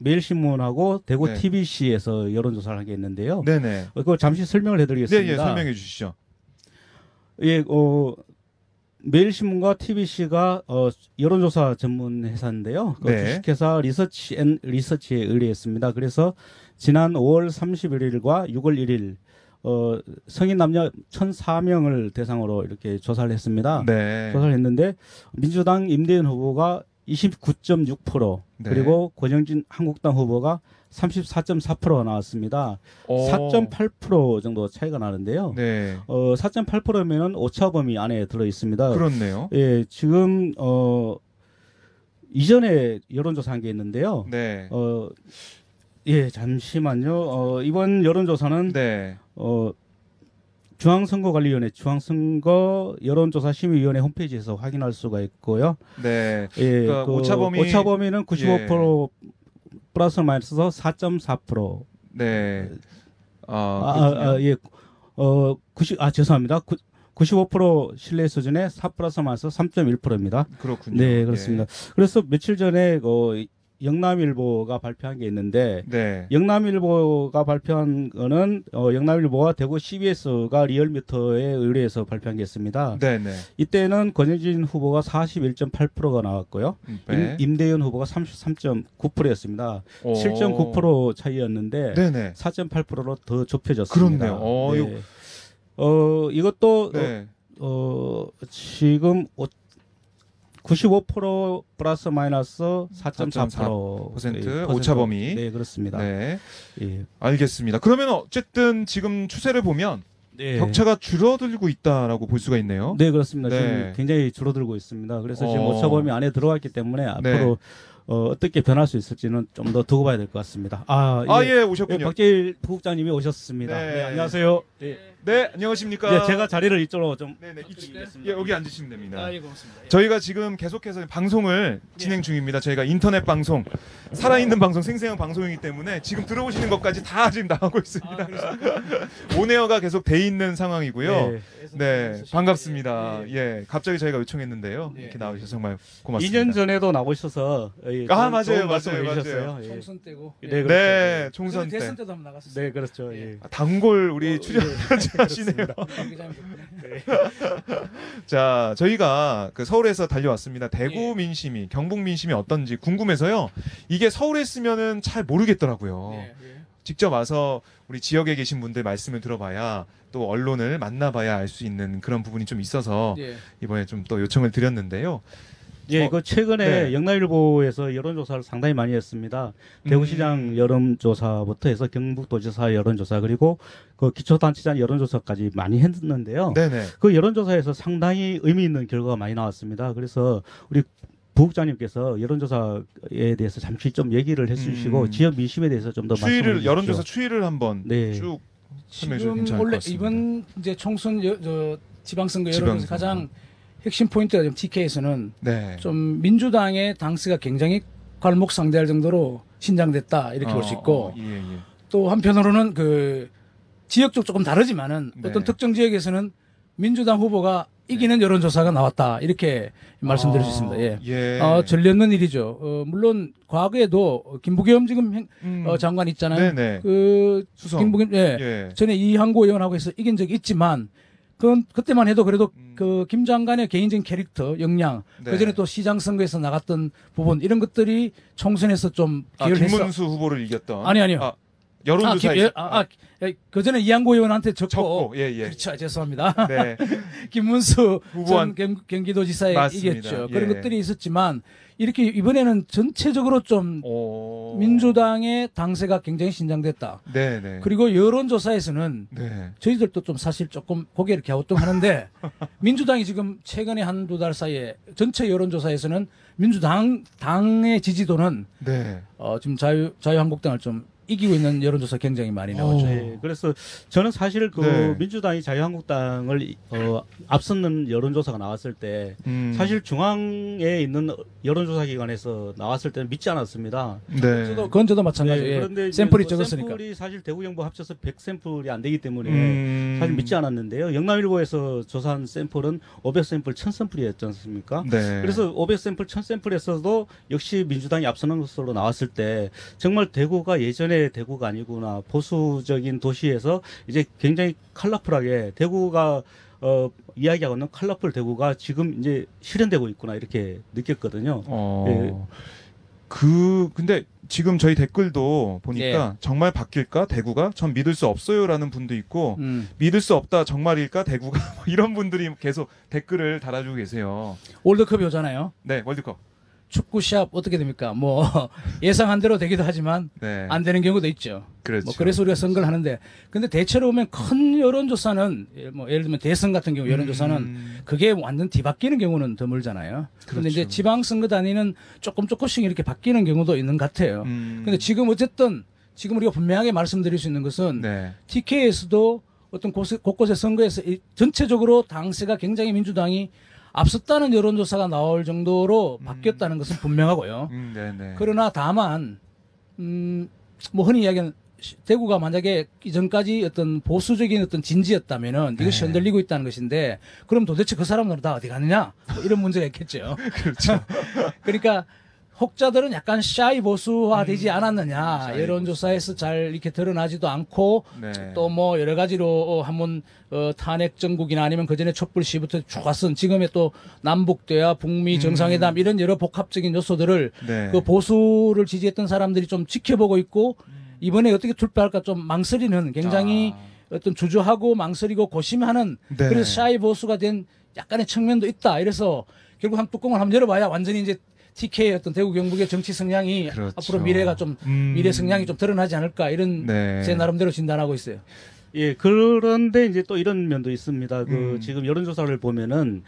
매일신문하고 대구 네. TBC에서 여론조사를 하게 했는데요. 네네. 그걸 잠시 설명을 해드리겠습니다. 네, 설명해 주시죠. 예, 매일신문과 TBC가 여론조사 전문 회사인데요. 네. 주식회사 리서치에 의뢰했습니다. 그래서 지난 5월 31일과 6월 1일 성인 남녀 1,004명을 대상으로 이렇게 조사를 했습니다. 네. 조사를 했는데 민주당 임대현 후보가 29.6% 네. 그리고 권영진 한국당 후보가 34.4%가 나왔습니다. 4.8% 정도 차이가 나는데요. 네. 4.8%면은 오차 범위 안에 들어 있습니다. 그렇네요. 예, 지금 이전에 여론조사한 게 있는데요. 네. 예, 잠시만요. 이번 여론조사는 네. 중앙선거관리위원회 중앙선거 여론조사 심의위원회 홈페이지에서 확인할 수가 있고요. 네. 예, 그러니까 오차 범위는 95% 플러스 마이너스 4.4%. 네. 예. 죄송합니다. 95% 신뢰 수준의 4 플러스 마이너스 3.1%입니다. 그렇군요. 네, 그렇습니다. 예. 그래서 며칠 전에 영남일보가 발표한 게 있는데 네. 영남일보가 발표한 거는 영남일보와 대구 CBS가 리얼미터에 의뢰해서 발표한 게 있습니다. 네네. 이때는 권영진 후보가 41.8%가 나왔고요. 네. 임대현 후보가 33.9%였습니다. 7.9% 차이였는데 네네. 4.8%로 더 좁혀졌습니다. 그렇네요. 네. 이것도 네. 지금 95% 플러스 마이너스 4.4% 오차 범위. 네, 그렇습니다. 네. 예. 알겠습니다. 그러면 어쨌든 지금 추세를 보면 네. 격차가 줄어들고 있다라고 볼 수가 있네요. 네, 그렇습니다. 네. 지금 굉장히 줄어들고 있습니다. 그래서 지금 어. 오차 범위 안에 들어왔기 때문에 앞으로 어떻게 변할 수 있을지는 좀 더 두고 봐야 될 것 같습니다. 예, 오셨군요. 박재일 부국장님이 오셨습니다. 네. 네, 안녕하세요. 네. 네, 안녕하십니까. 네, 제가 자리를 이쪽으로 좀 네네, 바꾸겠습니다. 예, 여기 앉으시면 됩니다. 예, 고맙습니다. 예. 저희가 지금 계속해서 방송을 진행 중입니다. 저희가 인터넷 방송, 살아있는 방송, 생생한 방송이기 때문에 지금 들어오시는 것까지 다 지금 나오고 있습니다. 온에어가 계속 돼 있는 상황이고요. 네. 네, 반갑습니다. 예, 갑자기 저희가 요청했는데요. 네. 이렇게 나오셔서 정말 고맙습니다. 2년 전에도 나오셔서 맞아요, 좋은 말씀을 맞아요, 해주셨어요. 예. 총선 때고. 네, 예. 그렇죠. 네, 총선 때. 대선 때도 한번 나갔었어요. 네, 그렇죠. 예. 단골 우리 출연하시네요. 자, 저희가 그 서울에서 달려왔습니다. 대구 예. 민심이, 경북 민심이 어떤지 궁금해서요. 이게 서울에 있으면은 잘 모르겠더라고요. 예, 예. 직접 와서 우리 지역에 계신 분들 말씀을 들어봐야 또 언론을 만나봐야 알 수 있는 그런 부분이 좀 있어서 예. 이번에 좀 또 요청을 드렸는데요. 예, 그 최근에 네. 영남일보에서 여론조사를 상당히 많이 했습니다. 대구시장 여론조사부터 해서 경북도지사 여론조사 그리고 그 기초단체장 여론조사까지 많이 했는데요. 네네. 그 여론조사에서 상당히 의미 있는 결과가 많이 나왔습니다. 그래서 우리 부국장님께서 여론조사에 대해서 잠시 좀 얘기를 해주시고 지역 민심에 대해서 좀 더 말씀해 추이를 주십시오. 여론조사 추이를 한번 네. 쭉 설명해 주시면 지금 괜찮을 것 원래 같습니다. 이번 이제 총선 지방선거 지방선거. 여론에서 가장 핵심 포인트가 지금 TK에서는 네. 좀 민주당의 당세가 굉장히 괄목상대할 정도로 신장됐다 이렇게 볼 수 있고 예, 예. 또 한편으로는 그 지역적 조금 다르지만은 네. 어떤 특정 지역에서는 민주당 후보가 이기는 여론조사가 나왔다 이렇게 말씀드릴 수 있습니다. 예. 예. 전례 없는 일이죠. 물론 과거에도 김부겸 지금 장관 있잖아요. 네네. 그 수성. 김부겸 예. 전에 이항구 의원하고 해서 이긴 적이 있지만 그때만 해도 그래도 그 김 장관의 개인적인 캐릭터 역량 네. 그전에 또 시장 선거에서 나갔던 부분 이런 것들이 총선에서 좀 기여를 했어. 김문수 후보를 이겼던. 아니요. 여론조사에 그전에 이항구 의원한테 졌고 적고 예. 그렇죠. 죄송합니다. 네. 김문수 후보한- 전 경기도지사에 맞습니다. 이겼죠. 예. 그런 것들이 있었지만 이렇게 이번에는 전체적으로 좀 민주당의 당세가 굉장히 신장됐다. 네네. 그리고 여론조사에서는 네. 저희들도 좀 사실 조금 고개를 갸우뚱하는데 민주당이 지금 최근에 한두 달 사이에 전체 여론조사에서는 당의 지지도는 네. 지금 자유한국당을 좀 이기고 있는 여론조사 굉장히 많이 나오죠. 네, 그래서 저는 사실 그 네. 민주당이 자유한국당을 앞서는 여론조사가 나왔을 때 사실 중앙에 있는 여론조사 기관에서 나왔을 때는 믿지 않았습니다. 네. 그건 저도 마찬가지예요. 네, 그런데 이제 샘플이 그 적었으니까. 샘플이 사실 대구 경북 합쳐서 100샘플이 안 되기 때문에 사실 믿지 않았는데요. 영남일보에서 조사한 샘플은 500샘플, 1000샘플이었지 않습니까? 네. 그래서 500샘플, 1000샘플에서도 역시 민주당이 앞서는 것으로 나왔을 때 정말 대구가 예전에 대구가 아니구나. 보수적인 도시에서 이제 굉장히 컬러풀하게 대구가 이야기하고 있는 컬러풀 대구가 지금 이제 실현되고 있구나 이렇게 느꼈거든요. 근데 지금 저희 댓글도 보니까 정말 바뀔까 대구가 전 믿을 수 없어요라는 분도 있고 믿을 수 없다 정말일까 대구가 뭐 이런 분들이 계속 댓글을 달아주고 계세요. 월드컵이 오잖아요. 네, 월드컵. 축구 시합 어떻게 됩니까? 뭐 예상한 대로 되기도 하지만 네. 안 되는 경우도 있죠. 그렇죠. 뭐 그래서 우리가 선거를 하는데 근데 대체로 보면 큰 여론조사는 뭐 예를 들면 대선 같은 경우 여론조사는 그게 완전 뒤바뀌는 경우는 드물잖아요. 그런데 이제 그렇죠. 지방선거 단위는 조금씩 이렇게 바뀌는 경우도 있는 것 같아요. 근데 지금 어쨌든 지금 우리가 분명하게 말씀드릴 수 있는 것은 네. TK에서도 어떤 곳곳의 선거에서 전체적으로 당세가 굉장히 민주당이 앞섰다는 여론조사가 나올 정도로 바뀌었다는 것은 분명하고요. 네네. 그러나 다만 뭐 흔히 이야기하는 대구가 만약에 이전까지 어떤 보수적인 어떤 진지였다면은 이것이 네. 흔들리고 있다는 것인데 그럼 도대체 그 사람들은 다 어디 갔느냐 뭐 이런 문제가 있겠죠. 그렇죠. 그러니까 혹자들은 약간 샤이 보수화되지 않았느냐 샤이 여론조사에서 잘 이렇게 드러나지도 않고 네. 또 뭐 여러 가지로 한번 탄핵 정국이나 아니면 그 전에 촛불 시부터 쭉 왔은 지금의 또 남북대화 북미 정상회담 이런 여러 복합적인 요소들을 네. 그 보수를 지지했던 사람들이 좀 지켜보고 있고 이번에 어떻게 투표할까 좀 망설이는 굉장히 어떤 주저하고 망설이고 고심하는 네. 그래서 샤이 보수가 된 약간의 측면도 있다. 이래서 결국 한 뚜껑을 한번 열어봐야 완전히 이제 TK의 어떤 대구 경북의 정치 성향이 그렇죠. 앞으로 미래가 좀 미래 성향이 좀 드러나지 않을까 이런 네. 제 나름대로 진단하고 있어요. 예, 그런데 이제 또 이런 면도 있습니다. 지금 여론조사를 보면은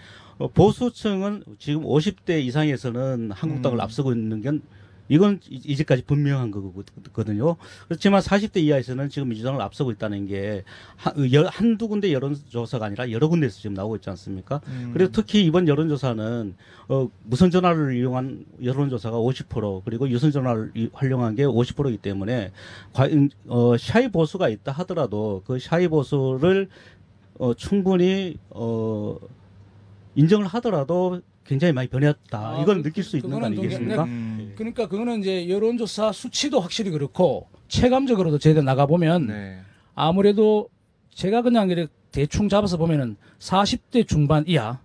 보수층은 지금 50대 이상에서는 한국당을 앞서고 있는 건 이건 이제까지 분명한 거거든요. 그렇지만 40대 이하에서는 지금 민주당을 앞서고 있다는 게 한두 군데 여론조사가 아니라 여러 군데에서 지금 나오고 있지 않습니까? 그래서 특히 이번 여론조사는 무선 전화를 이용한 여론조사가 50% 그리고 유선 전화를 활용한 게 50%이기 때문에 과연 샤이 보수가 있다 하더라도 그 샤이 보수를 충분히 인정을 하더라도 굉장히 많이 변했다. 이걸 느낄 수 있는 거 아니겠습니까? 그러니까 그거는 이제 여론조사 수치도 확실히 그렇고 체감적으로도 저희들 나가보면 네. 아무래도 제가 그냥 이렇게 대충 잡아서 보면은 40대 중반 이하,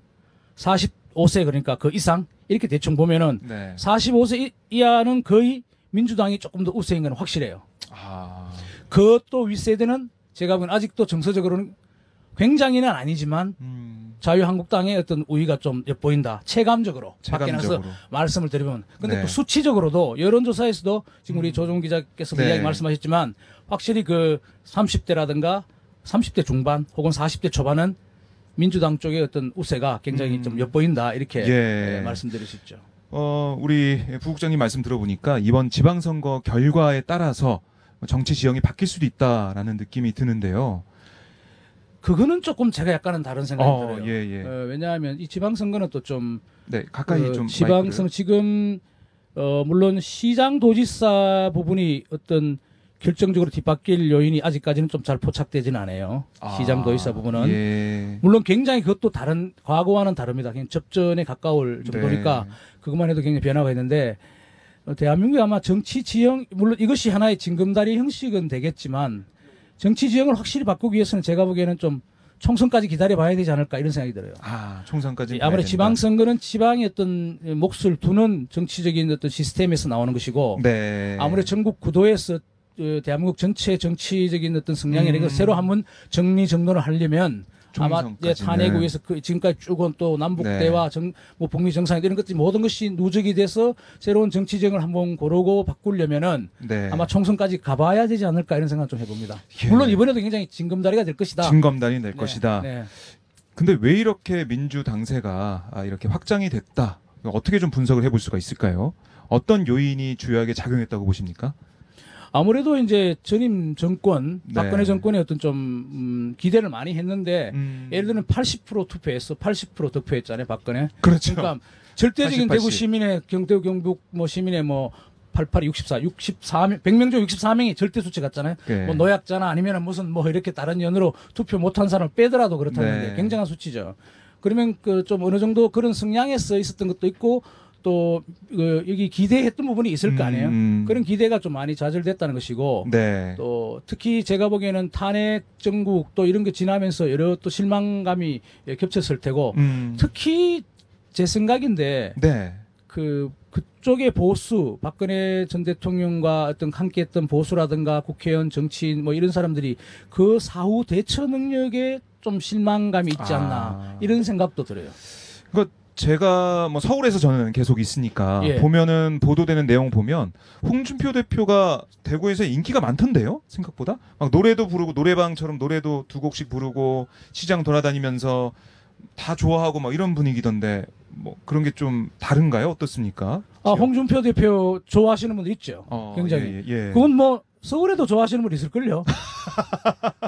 45세 그러니까 그 이상 이렇게 대충 보면은 네. 45세 이하는 거의 민주당이 조금 더 우세인 건 확실해요. 아. 그것도 윗세대는 제가 보기엔 아직도 정서적으로는 굉장히는 아니지만 자유한국당의 어떤 우위가 좀 엿보인다. 체감적으로. 밖에 나서 체감적으로. 말씀을 드리면. 근데 네. 또 수치적으로도 여론조사에서도 지금 우리 조종 기자께서 네. 이야기 말씀하셨지만 확실히 그 30대라든가 30대 중반 혹은 40대 초반은 민주당 쪽의 어떤 우세가 굉장히 좀 엿보인다. 이렇게 예. 말씀드릴 수 있죠. 우리 부국장님 말씀 들어보니까 이번 지방선거 결과에 따라서 정치 지형이 바뀔 수도 있다라는 느낌이 드는데요. 그거는 조금 제가 약간은 다른 생각이 들어요. 예, 예. 왜냐하면 이 지방선거는 또 좀 네, 가까이 좀 지방선 마이크를. 지금 물론 시장 도지사 부분이 어떤 결정적으로 뒤바뀔 요인이 아직까지는 좀 잘 포착되지는 않아요. 시장 도지사 부분은 예. 물론 굉장히 그것도 다른 과거와는 다릅니다. 그냥 접전에 가까울 정도니까 네. 그것만 해도 굉장히 변화가 있는데 대한민국이 아마 정치 지형 물론 이것이 하나의 징검다리 형식은 되겠지만 정치 지형을 확실히 바꾸기 위해서는 제가 보기에는 좀 총선까지 기다려봐야 되지 않을까 이런 생각이 들어요. 총선까지. 아무래도 지방선거는 지방의 어떤 몫을 두는 정치적인 어떤 시스템에서 나오는 것이고 네. 아무래도 전국 구도에서 대한민국 전체 정치적인 어떤 성향이라는 걸 새로 한번 정리정돈을 하려면 아마 총선까지는. 탄핵 위에서 지금까지 쭉은 또 남북대화, 뭐 북미 정상회담 이런 것들이 모든 것이 누적이 돼서 새로운 정치정을 한번 고르고 바꾸려면은 네. 아마 총선까지 가봐야 되지 않을까 이런 생각 좀 해봅니다. 예. 물론 이번에도 굉장히 징검다리가 될 것이다. 징검다리 될 네, 것이다. 네. 근데 왜 이렇게 민주당세가 이렇게 확장이 됐다? 어떻게 좀 분석을 해볼 수가 있을까요? 어떤 요인이 주요하게 작용했다고 보십니까? 아무래도 이제 전임 정권, 네. 박근혜 정권의 어떤 좀 기대를 많이 했는데 예를 들면 80% 투표했어, 80% 득표했잖아요, 박근혜. 그렇죠. 그러니까 절대적인 80, 대구 80. 시민의 경대구 경북 뭐 시민의 뭐 88, 64명, 100명 중 64명이 절대 수치 같잖아요. 네. 뭐 노약자나 아니면은 무슨 뭐 이렇게 다른 연으로 투표 못한 사람을 빼더라도 그렇다는 네. 게 굉장한 수치죠. 그러면 그 좀 어느 정도 그런 성향에서 있었던 것도 있고 또 여기 기대했던 부분이 있을 거 아니에요. 그런 기대가 좀 많이 좌절됐다는 것이고 네. 또 특히 제가 보기에는 탄핵 정국 또 이런 게 지나면서 여러 또 실망감이 겹쳤을 테고 특히 제 생각인데 네. 그쪽의 보수 박근혜 전 대통령과 어떤 함께했던 보수라든가 국회의원 정치인 뭐 이런 사람들이 그 사후 대처 능력에 좀 실망감이 있지 않나 이런 생각도 들어요. 그러니까 제가 뭐 서울에서 저는 계속 있으니까 예. 보면은 보도되는 내용 보면 홍준표 대표가 대구에서 인기가 많던데요, 생각보다. 막 노래도 부르고 노래방처럼 노래도 두 곡씩 부르고 시장 돌아다니면서 다 좋아하고 막 이런 분위기던데 뭐 그런 게 좀 다른가요? 어떻습니까? 홍준표 대표 좋아하시는 분들 있죠. 굉장히. 예. 그건 뭐 서울에도 좋아하시는 분 있을걸요.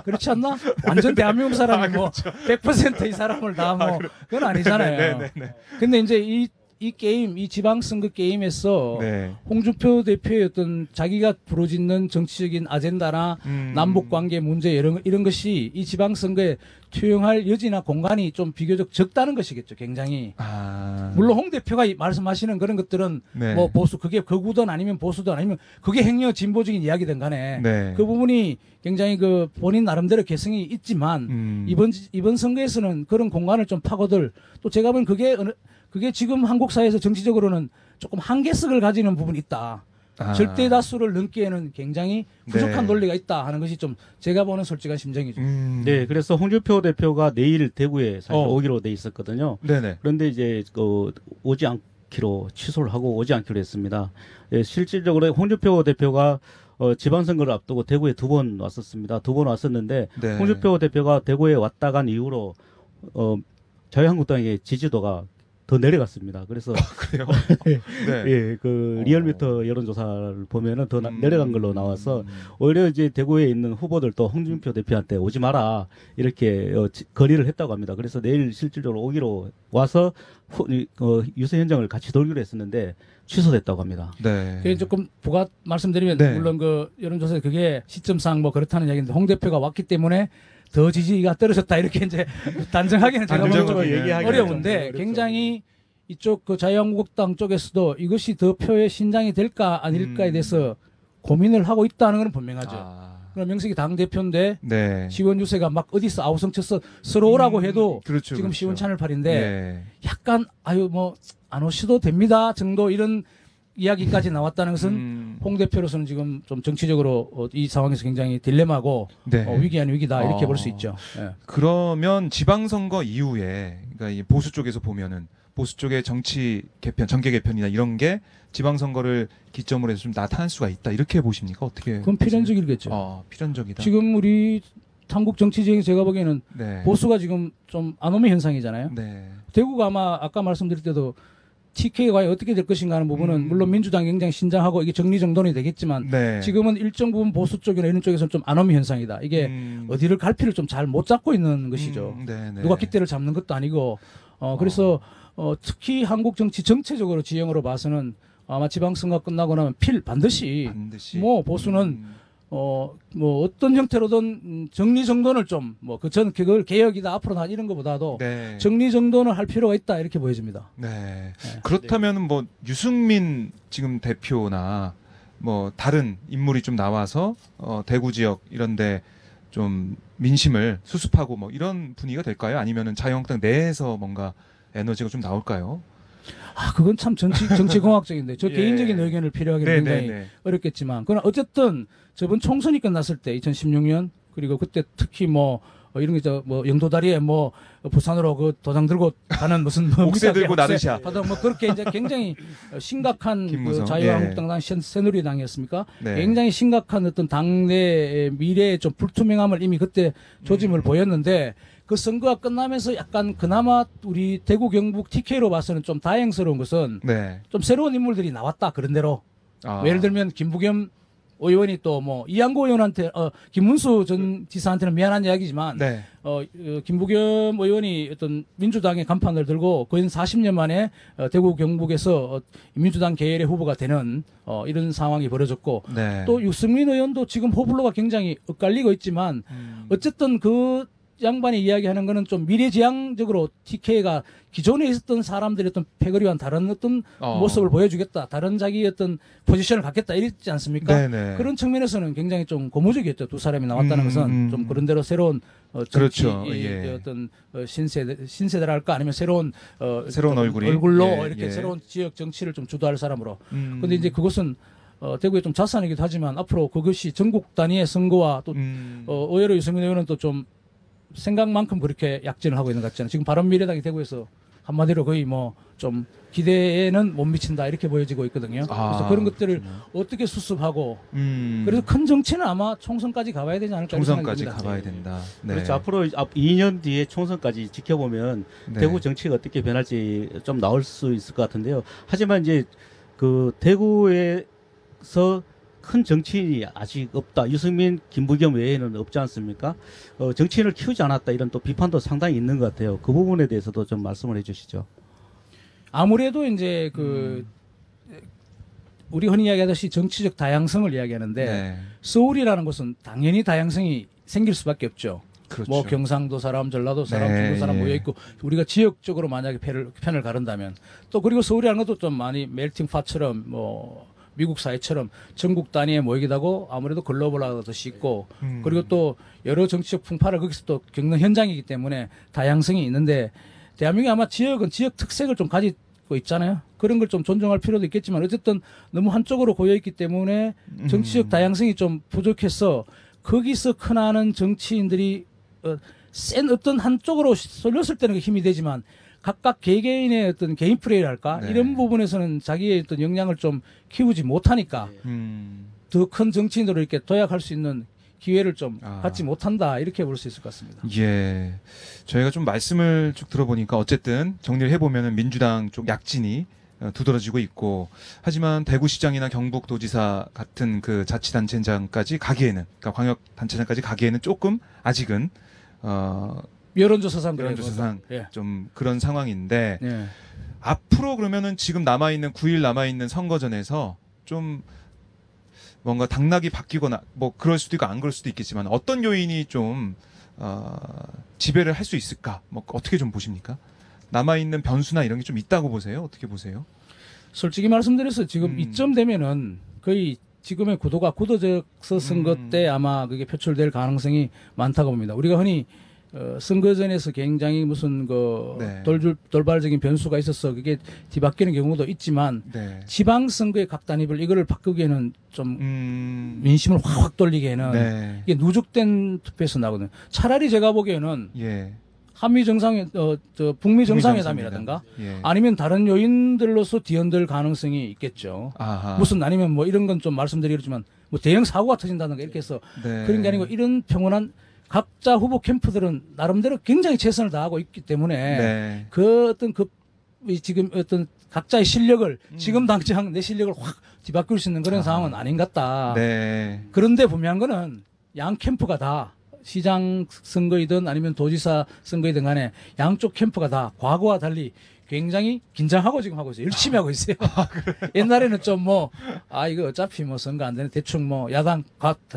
그렇지 않나? 완전 대한민국 사람이 뭐 100% 이 사람을 다 뭐 그건 아니잖아요. 네. 근데 이제 이 게임, 이 지방선거 게임에서 네. 홍준표 대표의 어떤 자기가 부르짖는 정치적인 아젠다나 남북관계 문제 이런 것이 이 지방선거에 투영할 여지나 공간이 좀 비교적 적다는 것이겠죠, 굉장히. 물론 홍 대표가 말씀하시는 그런 것들은 네. 뭐 보수, 그게 극우든 아니면 보수든 아니면 그게 행여 진보적인 이야기든 간에 네. 그 부분이 굉장히 그 본인 나름대로 개성이 있지만 이번 선거에서는 그런 공간을 좀 파고들 또 제가 보면 그게 지금 한국 사회에서 정치적으로는 조금 한계성을 가지는 부분이 있다. 절대 다수를 넘기에는 굉장히 부족한 네. 논리가 있다 하는 것이 좀 제가 보는 솔직한 심정이죠. 네, 그래서 홍준표 대표가 내일 대구에 사실 오기로 돼 있었거든요. 네네. 그런데 이제 오지 않기로 취소를 하고 오지 않기로 했습니다. 예, 실질적으로 홍준표 대표가 지방선거를 앞두고 대구에 2번 왔었습니다. 2번 왔었는데 네. 홍준표 대표가 대구에 왔다 간 이후로 자유한국당의 지지도가 더 내려갔습니다. 그래서 그래요? 네. 예, 그 리얼미터 여론조사를 보면은 더 내려간 걸로 나와서 음. 오히려 이제 대구에 있는 후보들도 홍준표 대표한테 오지 마라 이렇게 거리를 했다고 합니다. 그래서 내일 실질적으로 오기로 와서 유세 현장을 같이 돌기로 했었는데 취소됐다고 합니다. 네. 그게 조금 부가 말씀드리면 네. 물론 그 여론조사에 그게 시점상 뭐 그렇다는 이야기인데 홍 대표가 왔기 때문에 더 지지가 떨어졌다 이렇게 이제 단정하게는 제가 단정적으로 보기에는 얘기하기는 어려운데 굉장히 이쪽 그 자유한국당 쪽에서도 이것이 더 표의 신장이 될까 아닐까에 대해서 고민을 하고 있다는 건 분명하죠. 그럼 명색이 당 대표인데 네. 시원 유세가 막 어디서 아우성쳐서 서로 오라고 해도 그렇죠, 지금 그렇죠. 시원찮을팔인데 네. 약간 아유 뭐 안 오셔도 됩니다 정도 이런 이야기까지 나왔다는 것은 홍 대표로서는 지금 좀 정치적으로 이 상황에서 굉장히 딜레마고 네. 위기 아닌 위기다 이렇게 볼 수 어. 있죠. 예. 그러면 지방선거 이후에 그러니까 이 보수 쪽에서 보면은 보수 쪽의 정치 개편, 정계 개편이나 이런 게 지방선거를 기점으로 해서 좀 나타날 수가 있다 이렇게 보십니까? 어떻게? 그건 필연적이겠죠. 필연적이다. 지금 우리 한국 정치적인 제가 보기에는 네. 보수가 지금 좀 아노미 현상이잖아요. 네. 대구가 아마 아까 말씀드릴 때도 TK가 과연 어떻게 될 것인가 하는 부분은 물론 민주당이 굉장히 신장하고 이게 정리정돈이 되겠지만 네. 지금은 일정 부분 보수 쪽이나 이런 쪽에서는 좀 아노미 현상이다. 이게 어디를 갈피를 좀 잘 못 잡고 있는 것이죠. 네, 네. 누가 깃대를 잡는 것도 아니고 그래서 특히 한국 정치 전체적으로 지형으로 봐서는 아마 지방선거 끝나고 나면 반드시 뭐 보수는 뭐 어떤 형태로든 정리정돈을 좀 뭐 그걸 개혁이다 앞으로 나 이런 것보다도 네. 정리정돈을 할 필요가 있다 이렇게 보여집니다. 네. 네. 그렇다면 뭐 유승민 지금 대표나 뭐 다른 인물이 좀 나와서 대구 지역 이런데 좀 민심을 수습하고 뭐 이런 분위기가 될까요? 아니면은 자유한국당 내에서 뭔가 에너지가 좀 나올까요? 그건 참 정치공학적인데 저 예. 개인적인 의견을 필요하기는 네, 굉장히 네, 네. 어렵겠지만 그러나 어쨌든 저번 총선이 끝났을 때 2016년 그리고 그때 특히 뭐 이런 게 뭐 영도다리에 뭐 부산으로 그 도장 들고 가는 무슨 뭐 옥새 들고 나르샤. 받아 뭐 그렇게 이제 굉장히 심각한 김무성. 그 자유한국당 당 새누리당이었습니까? 네. 굉장히 심각한 어떤 당내의 미래의 좀 불투명함을 이미 그때 조짐을 보였는데 그 선거가 끝나면서 약간 그나마 우리 대구 경북 TK로 봐서는 좀 다행스러운 것은 네. 좀 새로운 인물들이 나왔다 그런 대로 뭐 예를 들면 김부겸 의원이 또 뭐 이양구 의원한테 김문수 전 지사한테는 미안한 이야기지만 네. 김부겸 의원이 어떤 민주당의 간판을 들고 거의 40년 만에 대구 경북에서 민주당 계열의 후보가 되는 이런 상황이 벌어졌고 네. 또 유승민 의원도 지금 호불호가 굉장히 엇갈리고 있지만 어쨌든 그 양반이 이야기하는 거는 좀 미래지향적으로 TK가 기존에 있었던 사람들의 어떤 패거리와는 다른 어떤 모습을 보여주겠다. 다른 자기 어떤 포지션을 갖겠다. 이랬지 않습니까? 네네. 그런 측면에서는 굉장히 좀 고무적이었죠. 두 사람이 나왔다는 것은 좀 그런 대로 새로운 정치 그렇죠. 예. 어떤 신세대랄까 아니면 새로운 새로운 얼굴이 얼굴로 예, 이렇게 예. 새로운 지역 정치를 좀 주도할 사람으로. 근데 이제 그것은 대구의 좀 자산이기도 하지만 앞으로 그것이 전국 단위의 선거와 또 의외로 유승민 의원은 또 좀 생각만큼 그렇게 약진을 하고 있는 것 같잖아요. 지금 바른미래당이 대구에서 한마디로 거의 뭐 좀 기대에는 못 미친다 이렇게 보여지고 있거든요. 그래서 그런 것들을 어떻게 수습하고 그래서 큰 정치는 아마 총선까지 가봐야 되지 않을까 총선까지 생각이 듭니다. 가봐야 된다. 네. 그렇죠. 앞으로 2년 뒤에 총선까지 지켜보면 네. 대구 정치가 어떻게 변할지 좀 나올 수 있을 것 같은데요. 하지만 이제 그 대구에서 큰 정치인이 아직 없다. 유승민, 김부겸 외에는 없지 않습니까? 정치인을 키우지 않았다. 이런 또 비판도 상당히 있는 것 같아요. 그 부분에 대해서도 좀 말씀을 해주시죠. 아무래도 이제 우리 흔히 이야기하듯이 정치적 다양성을 이야기하는데 네. 서울이라는 곳은 당연히 다양성이 생길 수밖에 없죠. 그렇죠. 뭐 경상도 사람, 전라도 사람, 네, 중부 사람 예. 모여 있고 우리가 지역적으로 만약에 편을 가른다면 또 그리고 서울이라는 것도 좀 많이 멜팅팟처럼 뭐 미국 사회처럼 전국 단위에 모이기도 하고 아무래도 글로벌화가 더 쉽고 그리고 또 여러 정치적 풍파를 거기서 또 겪는 현장이기 때문에 다양성이 있는데 대한민국이 아마 지역은 지역 특색을 좀 가지고 있잖아요. 그런 걸 좀 존중할 필요도 있겠지만 어쨌든 너무 한쪽으로 고여있기 때문에 정치적 다양성이 좀 부족해서 거기서 크나는 정치인들이 센 어떤 한쪽으로 쏠렸을 때는 힘이 되지만 각각 개개인의 어떤 개인 플레이랄까 네. 이런 부분에서는 자기의 어떤 역량을 좀 키우지 못하니까 더 큰 정치인으로 이렇게 도약할 수 있는 기회를 좀 아. 갖지 못한다 이렇게 볼 수 있을 것 같습니다. 예. 저희가 좀 말씀을 쭉 들어보니까 어쨌든 정리를 해보면은 민주당 쪽 약진이 두드러지고 있고, 하지만 대구시장이나 경북도지사 같은 그 자치단체장까지 가기에는, 그러니까 광역단체장까지 가기에는 조금 아직은 여론조사상 여론조사상 예. 좀 그런 상황인데, 예. 앞으로 그러면은 지금 남아있는 9일 남아있는 선거전에서 좀 뭔가 당락이 바뀌거나 뭐 그럴 수도 있고 안 그럴 수도 있겠지만 어떤 요인이 좀 지배를 할 수 있을까? 뭐 어떻게 좀 보십니까? 남아있는 변수나 이런 게 좀 있다고 보세요? 어떻게 보세요? 솔직히 말씀드려서 지금 이쯤 되면은 거의 지금의 구도가 구도적서 선거 때 아마 그게 표출될 가능성이 많다고 봅니다. 우리가 흔히 선거전에서 굉장히 무슨 그 네. 돌발적인 변수가 있어서 그게 뒤바뀌는 경우도 있지만 네. 지방선거의 각 단위별 이거를 바꾸기에는 좀 민심을 확 돌리기에는 네. 이게 누적된 투표에서 나거든요. 차라리 제가 보기에는 예. 한미 정상회 북미 정상회담이라든가 예. 아니면 다른 요인들로서 뒤흔들 가능성이 있겠죠. 아하. 무슨 아니면 뭐 이런 건 좀 말씀드리겠지만 뭐 대형 사고가 터진다든가 이렇게 해서 네. 그런 게 아니고 이런 평온한 각자 후보 캠프들은 나름대로 굉장히 최선을 다하고 있기 때문에 네. 그 어떤 지금 어떤 각자의 실력을 지금 당장 내 실력을 확 뒤바꿀 수 있는 그런 상황은 아닌 것 같다. 네. 그런데 분명한 거는 양 캠프가 다 시장 선거이든 아니면 도지사 선거이든 간에 양쪽 캠프가 다 과거와 달리 굉장히 긴장하고 지금 하고 있어요. 열심히 하고 있어요. 옛날에는 좀 이거 어차피 선거 안 되는 대충 야당,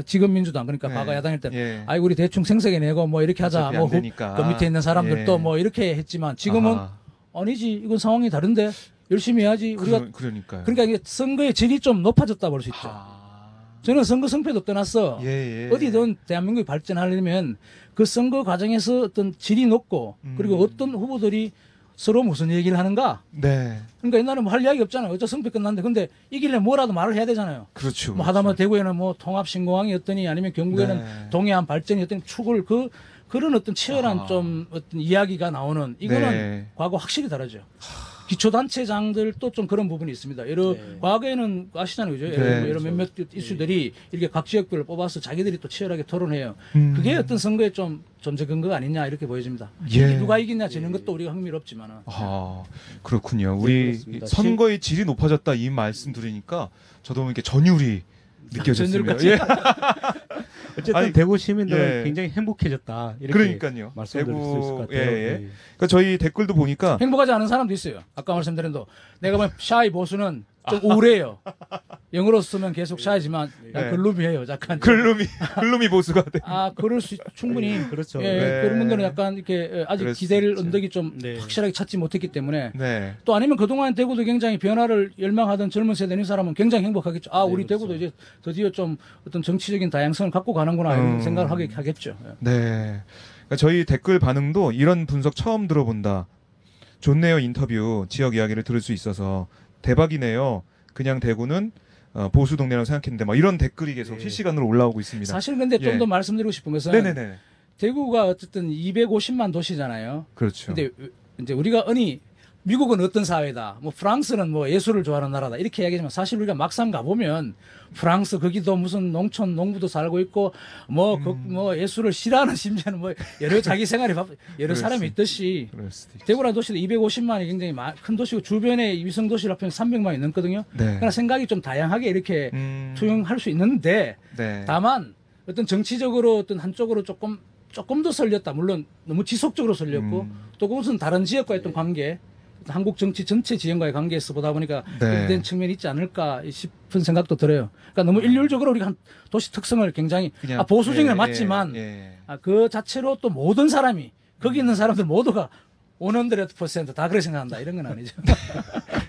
지금 민주당, 그러니까 네. 과거 야당일 때, 예. 우리 대충 생색에 내고 이렇게 하자. 어차피 안 되니까. 그 밑에 있는 사람들도 예. 이렇게 했지만 지금은 아하. 아니지. 이건 상황이 다른데 열심히 해야지. 우리가, 그러니까요. 그러니까 이게 선거의 질이 좀 높아졌다 볼 수 있죠. 저는 선거 성패도 떠났어. 예. 어디든 대한민국이 발전하려면 그 선거 과정에서 어떤 질이 높고 그리고 어떤 후보들이 서로 무슨 얘기를 하는가. 네. 그러니까 옛날에 할 이야기 없잖아요. 어차 성패 끝났는데 근데 이기려면 뭐라도 말을 해야 되잖아요. 그렇죠. 하다못해 대구에는 통합신공항이었더니 아니면 경북에는 네. 동해안 발전이었더니 축을 그런 어떤 치열한 좀 어떤 이야기가 나오는 이거는 네. 과거 확실히 다르죠. 기초단체장들도 좀 그런 부분이 있습니다. 과거에는 아시잖아요. 그죠? 네. 여러 몇몇 이슈들이 이렇게 각 지역별로 뽑아서 자기들이 또 치열하게 토론해요. 그게 어떤 선거에 좀 존재 근거가 아니냐 이렇게 보여집니다. 예. 누가 이기냐 지는 것도 우리가 흥미롭지만은. 그렇군요. 우리 그렇습니다. 선거의 질이 높아졌다 이 말씀 들으니까 저도 이렇게 전율이 느껴졌습니다. 전율까지. 예. 어쨌든 아니, 대구 시민들은 예. 굉장히 행복해졌다. 이렇게 그러니까요. 말씀드릴 수 있을 것 같아요. 예. 그러니까 저희 댓글도 보니까 행복하지 않은 사람도 있어요. 아까 말씀드린 대로 내가 보면 샤이 보수는 좀 우울해요. 영어로 쓰면 계속 샤이지만 네. 글루미해요. 약간. 글루미 보수가 돼. 그럴 수 충분히. 그렇죠. 예, 네. 그런 분들은 약간 이렇게 아직 그럴 수 기대를 있죠. 언덕이 좀 네. 확실하게 찾지 못했기 때문에 네. 또 아니면 그동안 대구도 굉장히 변화를 열망하던 젊은 세대인 사람은 굉장히 행복하겠죠. 우리 그렇죠. 대구도 이제 드디어 좀 어떤 정치적인 다양성을 갖고 가는구나 이런 생각을 하겠죠. 예. 네. 그러니까 저희 댓글 반응도 이런 분석 처음 들어본다. 좋네요. 인터뷰 지역 이야기를 들을 수 있어서 대박이네요. 그냥 대구는 보수 동네라고 생각했는데 이런 댓글이 계속 실시간으로 올라오고 있습니다. 사실 근데 좀 예. 더 말씀드리고 싶은 것은 네네네. 대구가 어쨌든 250만 도시잖아요. 그렇죠. 근데 이제 우리가 미국은 어떤 사회다. 프랑스는 예술을 좋아하는 나라다. 이렇게 이야기하지만 사실 우리가 막상 가보면 프랑스 거기도 무슨 농촌 농부도 살고 있고 예술을 싫어하는 심지어는 여러 자기 생활에 여러 사람이 있듯이 그럴 수도 있죠. 대구라는 도시도 250만이 굉장히 큰 도시고 주변에 위성 도시를 합하면 300만이 넘거든요. 네. 그러니까 생각이 좀 다양하게 이렇게 투영할 수 있는데 네. 다만 어떤 정치적으로 어떤 한쪽으로 조금 더 설렸다. 물론 너무 지속적으로 설렸고 또 그것은 다른 지역과의 어떤 관계, 한국 정치 전체 지형과의 관계에서 보다 보니까 네. 그런 측면이 있지 않을까 싶은 생각도 들어요. 그러니까 너무 일률적으로 우리가 한 도시 특성을 굉장히 그냥, 보수적인 건 예, 맞지만 예. 그 자체로 또 모든 사람이 거기 있는 사람들 모두가 100%다 그렇게 생각한다 이런 건 아니죠.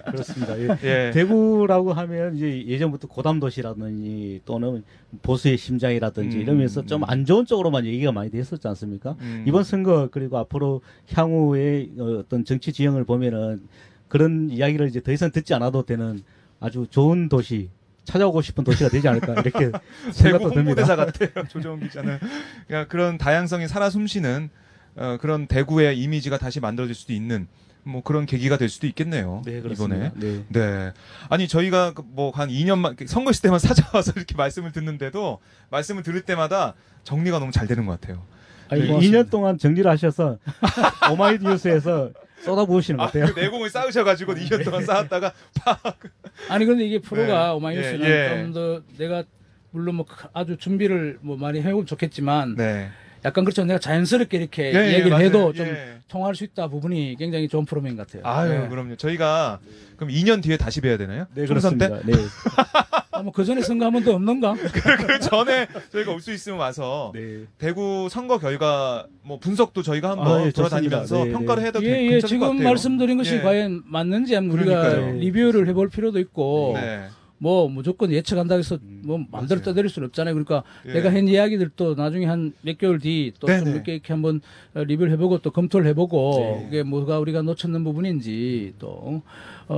그렇습니다. 예. 대구라고 하면 이제 예전부터 고담도시라든지 또는 보수의 심장이라든지 이러면서 좀 안 좋은 쪽으로만 얘기가 많이 됐었지 않습니까? 이번 선거 그리고 앞으로 향후의 어떤 정치 지형을 보면은 그런 이야기를 이제 더 이상 듣지 않아도 되는 아주 좋은 도시, 찾아오고 싶은 도시가 되지 않을까 이렇게 대구 생각도 듭니다. 홍보대사 같아요. 조정훈 기자는. 그러니까 그런 다양성이 살아 숨쉬는 그런 대구의 이미지가 다시 만들어질 수도 있는 뭐 그런 계기가 될 수도 있겠네요. 네, 이번에. 그렇습니다. 네. 네. 아니 저희가 뭐 한 2년만 선거시 때만 찾아와서 이렇게 말씀을 듣는데도 말씀을 들을 때마다 정리가 너무 잘 되는 것 같아요. 아니, 네, 2년 동안 정리를 하셔서 오마이뉴스에서 쏟아부으시는 것 같아요. 그 내공을 쌓으셔가지고 2년 동안 쌓았다가 아니 근데 이게 프로가 네. 오마이뉴스는 예. 좀 더 내가 물론 뭐 아주 준비를 뭐 많이 해오면 좋겠지만 네. 약간 그렇죠. 내가 자연스럽게 이렇게 예, 얘기를 맞아요. 해도 좀 예. 통할 수 있다 부분이 굉장히 좋은 프로그램 같아요. 아유, 네. 그럼요. 저희가 그럼 2년 뒤에 다시 뵈야 되나요? 네, 총선 때? 그렇습니다. 네. 뭐그 전에 선거 한 번도 없는가? 그 전에 저희가 올 수 있으면 와서 네. 대구 선거 결과 뭐 분석도 저희가 한번 예, 돌아다니면서 좋습니다. 네, 평가를 해도 예, 괜찮을 것 지금 같아요. 말씀드린 것이 예. 과연 맞는지 한번 우리가 그러니까요. 리뷰를 해볼 필요도 있고 네. 뭐 무조건 예측한다고 해서 뭐 마음대로 맞아요. 떠들일 수는 없잖아요. 그러니까 예. 내가 한 이야기들도 나중에 한 몇 개월 뒤 또 좀 네네. 이렇게 한번 리뷰를 해보고 또 검토를 해보고 네. 이게 뭐가 우리가 놓쳤는 부분인지 또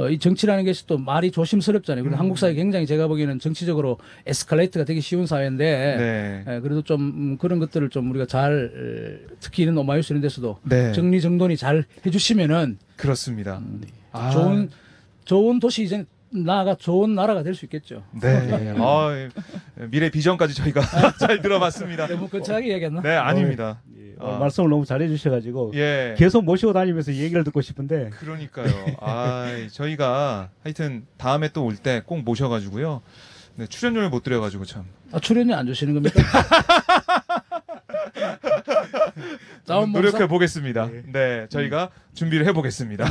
이 정치라는 것이 또 말이 조심스럽잖아요. 그리고 한국 사회 굉장히 제가 보기에는 정치적으로 에스컬레이트가 되게 쉬운 사회인데 네. 그래도 좀 그런 것들을 좀 우리가 잘 특히 이런 오마이뉴스 이런 데서도 네. 정리정돈이 잘 해주시면은 그렇습니다. 아. 좋은 도시 이제 나아가 좋은 나라가 될 수 있겠죠. 네. 미래 비전까지 저희가 잘 들어봤습니다. 너무 거창하게 얘기했나? 네, 아닙니다. 예, 아. 말씀을 너무 잘해 주셔가지고 예. 계속 모시고 다니면서 얘기를 듣고 싶은데 그러니까요. 저희가 하여튼 다음에 또 올 때 꼭 모셔가지고요. 네, 출연료를 못 드려가지고 참. 출연료 안 주시는 겁니까? 노력해 보겠습니다. 네, 저희가 준비를 해보겠습니다.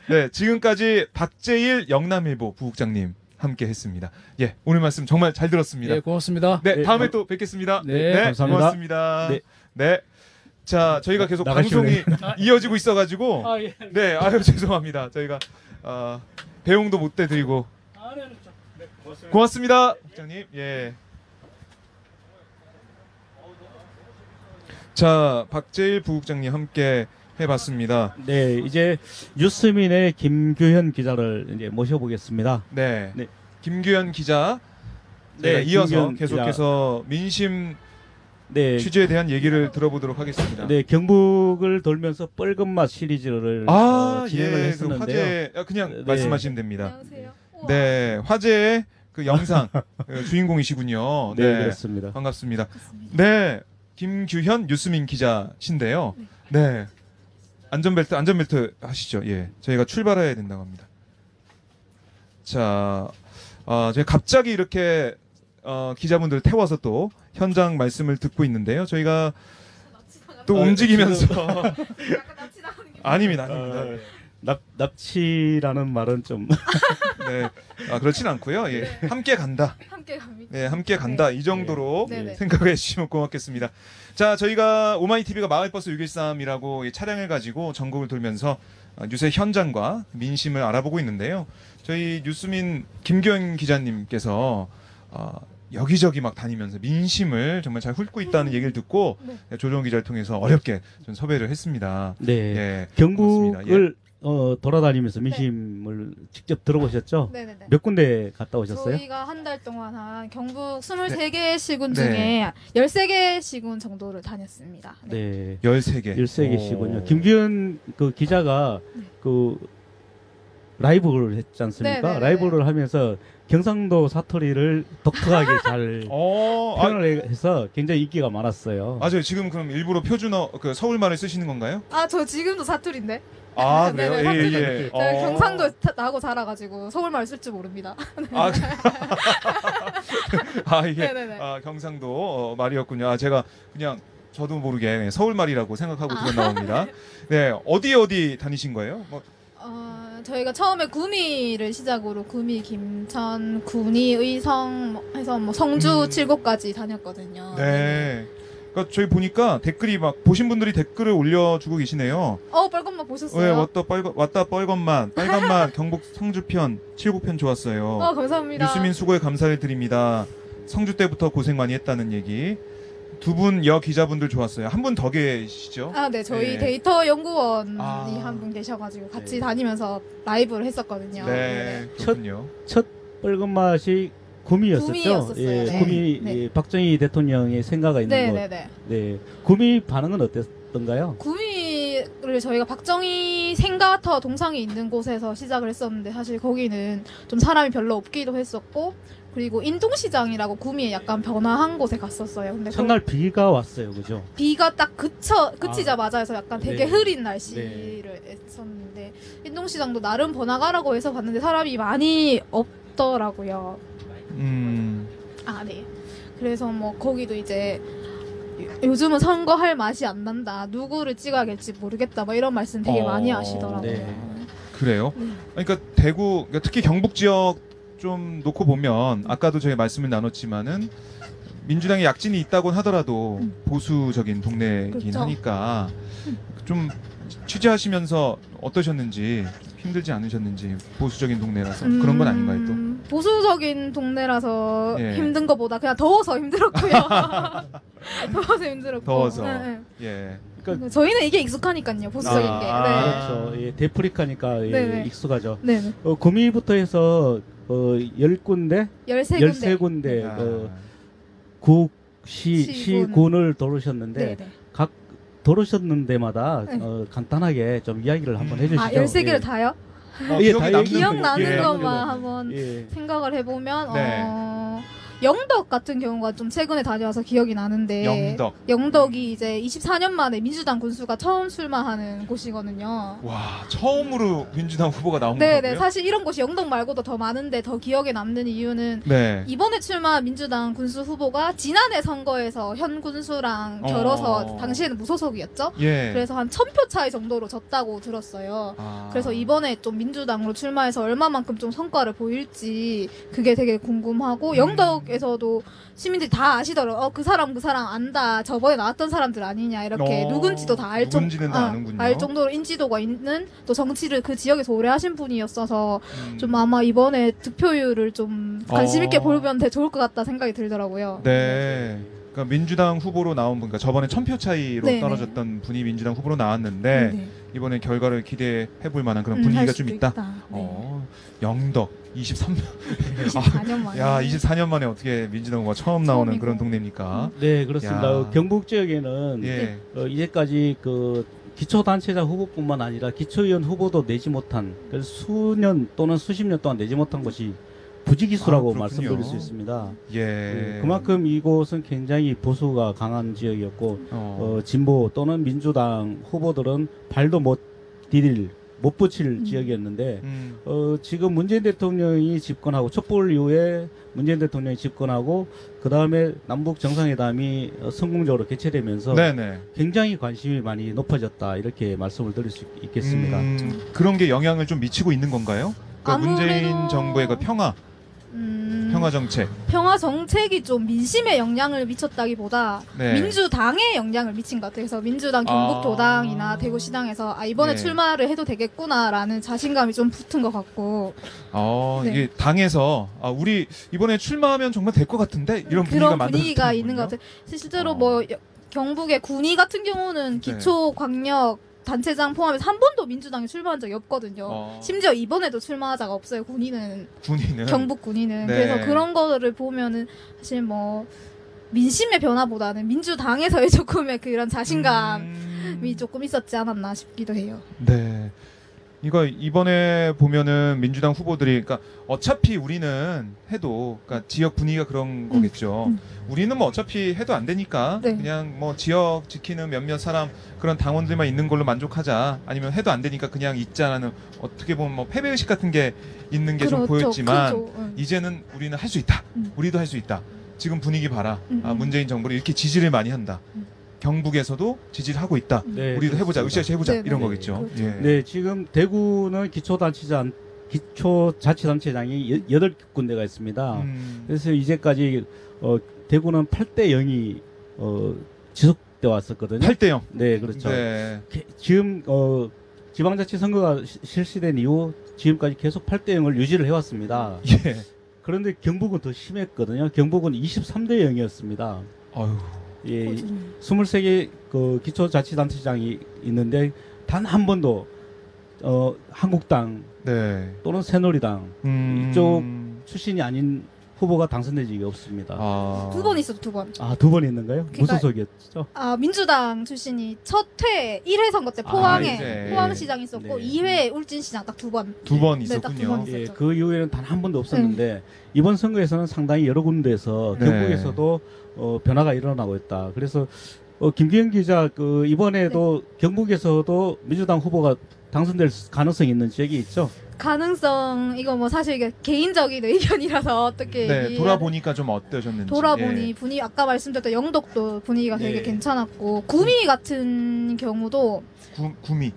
네, 지금까지 박재일 영남일보 부국장님 함께했습니다. 예, 오늘 말씀 정말 잘 들었습니다. 예, 고맙습니다. 네, 네, 다음에 또 뵙겠습니다. 네, 감사합니다. 고맙습니다. 네. 네. 자, 저희가 계속 나가시네요. 방송이 이어지고 있어가지고, 예. 네, 아유 죄송합니다. 저희가 배웅도 못 해드리고 고맙습니다, 부장님. 예. 자, 박재일 부국장님 함께 해봤습니다. 네, 이제 뉴스민의 김규현 기자를 이제 모셔보겠습니다. 네. 네. 김규현 기자. 네, 네, 이어서 김규현 계속해서 민심 네, 취재에 대한 얘기를 들어보도록 하겠습니다. 네, 경북을 돌면서 뻘건맛 시리즈를 진행을 예, 그 했었는데요. 화제 그냥 네. 말씀하시면 됩니다. 안녕하세요. 우와. 네, 화제의 그 영상 주인공이시군요. 네, 그렇습니다. 반갑습니다. 반갑습니다. 네, 김규현 뉴스민 기자신데요. 네, 안전벨트 하시죠. 예, 저희가 출발해야 된다고 합니다. 자, 제가 갑자기 이렇게 기자분들 태워서 또 현장 말씀을 듣고 있는데요. 저희가 또 움직이면서 약간 납치 나가는 게 아닙니다. 납치라는 말은 좀 네, 그렇진 않고요. 예, 함께 간다. 함께 갑니다. 네, 함께 간다. 이 정도로 네, 네. 생각해 주시면 고맙겠습니다. 자, 저희가 오마이TV가 마을버스 613이라고 차량을 가지고 전국을 돌면서 뉴스의 현장과 민심을 알아보고 있는데요. 저희 뉴스민 김규현 기자님께서 여기저기 막 다니면서 민심을 정말 잘 훑고 있다는 얘기를 듣고 네. 조정 기자를 통해서 어렵게 좀 섭외를 했습니다. 네, 예, 경북을 고맙습니다. 돌아다니면서 민심을 직접 들어보셨죠? 네네네. 몇 군데 갔다 오셨어요? 저희가 한 달 동안 한 경북 23개 시군 네. 중에 13개 시군 정도를 다녔습니다. 네. 네, 13개. 13개시군요. 김규현 그 기자가 네. 그 라이브를 했지 않습니까? 네네네. 라이브를 하면서 경상도 사투리를 독특하게 잘 표현을 해서 굉장히 인기가 많았어요. 맞아요. 지금 그럼 일부러 표준어 그 서울말을 쓰시는 건가요? 저 지금도 사투리인데. 아, 그래요? 네네, 예, 사투리. 예. 제가 경상도 나고 자라가지고 서울말 쓸 줄 모릅니다. 이게 네네네. 경상도 말이었군요. 제가 그냥 저도 모르게 서울말이라고 생각하고 들었나옵니다. 네, 어디 다니신 거예요? 저희가 처음에 구미를 시작으로 구미, 김천, 군위, 의성 해서 뭐 성주 7곳까지 다녔거든요. 네. 그러니까 저희 보니까 댓글이 막 보신 분들이 댓글을 올려주고 계시네요. 빨간맛 보셨어요? 왜 왔다 빨간맛 경북 성주편 7곡편 좋았어요. 감사합니다. 뉴스민 수고에 감사를 드립니다. 성주 때부터 고생 많이 했다는 얘기. 두 분 기자분들 좋았어요. 한 분 더 계시죠? 네, 저희 네. 데이터 연구원이 아. 한 분 계셔가지고 같이 네. 다니면서 라이브를 했었거든요. 네, 그렇군요. 첫 뻘건 맛이 구미였었죠. 구미였었어요. 예, 네. 구미 네. 예, 박정희 대통령의 생각가 있는 것. 네네네. 네, 구미 반응은 어땠던가요? 구미 시작을 저희가 박정희 생가터 동상이 있는 곳에서 시작을 했었는데 사실 거기는 좀 사람이 별로 없기도 했었고 그리고 인동시장이라고 구미에 약간 변화한 곳에 갔었어요. 근데 첫날 비가 왔어요, 그죠? 비가 딱 그치자마자 해서 약간 되게 네. 흐린 날씨를 했었는데 인동시장도 나름 번화가라고 해서 봤는데 사람이 많이 없더라고요. 아, 네. 그래서 뭐 거기도 이제 요즘은 선거할 맛이 안 난다. 누구를 찍어야 될지 모르겠다. 뭐 이런 말씀 되게 많이 하시더라고요. 네. 그래요? 그러니까 대구, 그러니까 특히 경북 지역 좀 놓고 보면 아까도 저희 말씀을 나눴지만은 민주당에 약진이 있다곤 하더라도 보수적인 동네이긴 그렇죠. 하니까 좀 취재하시면서 어떠셨는지 힘들지 않으셨는지 보수적인 동네라서 그런 건 아닌가요 또? 보수적인 동네라서 예. 힘든 것보다 그냥 더워서 힘들었고요. 더워서 힘들었고. 더워서. 네, 예. 네. 저희는 이게 익숙하니까요. 보수적인 게. 네. 그렇죠. 예, 대프리카니까 예, 네네. 익숙하죠. 네. 구미부터 해서 10군데, 13군데. 13군데 아, 시군을 도르셨는데 네. 각 도르셨는 데마다 네. 간단하게 좀 이야기를 한번 해주시죠. 아, 13개를 예. 다요? 예, 기억에 다 남는 기억나는 예. 것만 한번 예. 생각을 해보면 네. 영덕 같은 경우가 좀 최근에 다녀와서 기억이 나는데 영덕이 이제 24년 만에 민주당 군수가 처음 출마하는 곳이거든요. 와, 처음으로 민주당 후보가 나온 네네. 거고요? 사실 이런 곳이 영덕 말고도 더 많은데 더 기억에 남는 이유는 네. 이번에 출마한 민주당 군수 후보가 지난해 선거에서 현 군수랑 겨뤄서 당시에는 무소속이었죠. 예. 그래서 한 1000표 차이 정도로 졌다고 들었어요. 아. 그래서 이번에 좀 민주당으로 출마해서 얼마만큼 좀 성과를 보일지 그게 되게 궁금하고 영덕에서도 시민들이 다 아시더라고요. 그 사람 안다. 저번에 나왔던 사람들 아니냐 이렇게 누군지도 다 알 누군지는 다 아는군요. 알 정도로 인지도가 있는 또 정치를 그 지역에서 오래 하신 분이었어서 좀 아마 이번에 득표율을 좀 관심 있게 보면 되 좋을 것 같다 생각이 들더라고요. 네. 그러니까 민주당 후보로 나온 분, 그러니까 저번에 1000표 차이로 네네. 떨어졌던 분이 민주당 후보로 나왔는데 네. 이번에 결과를 기대해 볼 만한 그런 분위기가 할 좀 수도 있다. 네. 영덕 23년. 24년 만에. 야, 24년 만에 어떻게 민주당 후보가 처음 나오는 처음이고. 그런 동네입니까? 네, 그렇습니다. 야. 경북 지역에는 예. 이제까지 그 기초단체장 후보뿐만 아니라 기초의원 후보도 내지 못한 그래서 수년 또는 수십 년 동안 내지 못한 것이 부지기수라고 그렇군요. 말씀드릴 수 있습니다. 예. 그만큼 이곳은 굉장히 보수가 강한 지역이었고 진보 또는 민주당 후보들은 발도 못 붙일 지역이었는데 지금 문재인 대통령이 집권하고 촛불 이후에 문재인 대통령이 집권하고 그 다음에 남북 정상회담이 성공적으로 개최되면서 네네. 굉장히 관심이 많이 높아졌다 이렇게 말씀을 드릴 수 있겠습니다. 그런 게 영향을 좀 미치고 있는 건가요? 그러니까 문재인 아무래도- 정부의 그 평화 정책. 평화 정책이 좀 민심에 영향을 미쳤다기보다 네. 민주당에 영향을 미친 것 같아요. 그래서 민주당 경북도당이나 대구시당에서 이번에 네. 출마를 해도 되겠구나라는 자신감이 좀 붙은 것 같고 네. 이게 당에서 우리 이번에 출마하면 정말 될 것 같은데 이런 분위기가 그런 분위기가 있는 것 같아요. 실제로 뭐 경북의 군위 같은 경우는 네. 기초광역 단체장 포함해서 한 번도 민주당에 출마한 적이 없거든요. 심지어 이번에도 출마자가 없어요. 군위는 경북 군위는. 네. 그래서 그런 거를 보면은 사실 뭐 민심의 변화보다는 민주당에서의 조금의 그런 자신감이 조금 있었지 않았나 싶기도 해요. 네. 이거 이번에 보면은 민주당 후보들이 그러니까 어차피 우리는 해도 그러니까 지역 분위기가 그런 거겠죠. 우리는 뭐 어차피 해도 안 되니까 네. 그냥 뭐 지역 지키는 몇몇 사람 그런 당원들만 있는 걸로 만족하자. 아니면 해도 안 되니까 그냥 있자라는 어떻게 보면 뭐 패배 의식 같은 게 있는 게 좀 보였지만 크죠. 이제는 우리는 할 수 있다. 우리도 할 수 있다. 지금 분위기 봐라. 문재인 정부를 이렇게 지지를 많이 한다. 경북에서도 지지를 하고 있다. 네, 우리도 해보자. 그렇습니다. 으쌰으쌰 해보자. 네, 이런 네. 거겠죠. 그렇죠. 예. 네, 지금 대구는 기초자치단체장이 8군데가 있습니다. 그래서 이제까지 대구는 8대 0이 지속돼 왔었거든요. 8대 0. 네, 그렇죠. 네. 지금 지방자치 선거가 실시된 이후 지금까지 계속 8대 0을 유지를 해왔습니다. 예. 그런데 경북은 더 심했거든요. 경북은 23대 0이었습니다. 아유. 예, 23개 그 기초자치단체장이 있는데 단 한 번도 한국당 네. 또는 새누리당 이쪽 출신이 아닌 후보가 당선된 적이 없습니다. 두 번 있어도 두 번. 아, 두 번 있는가요? 그러니까- 무소속이었죠? 민주당 출신이 첫 회 1회 선거 때 포항에 이제. 포항시장 있었고 네. 2회 울진시장 딱 두 번. 두 번 네, 딱두 있었군요. 번. 예, 있었죠. 그 이후에는 단 한 번도 없었는데 이번 선거에서는 상당히 여러 군데에서 네. 경북에서도 변화가 일어나고 있다. 그래서 김기현 기자 이번에도 경북에서도 민주당 후보가 당선될 가능성이 있는 지역이 있죠? 가능성 이거 뭐 사실 이게 개인적인 의견이라서 어떻게 네, 돌아보니까 좀 어떠셨는지. 돌아보니 예. 분위기 아까 말씀드렸던 영덕도 분위기가 되게 네. 괜찮았고 구미 같은 경우도 구미.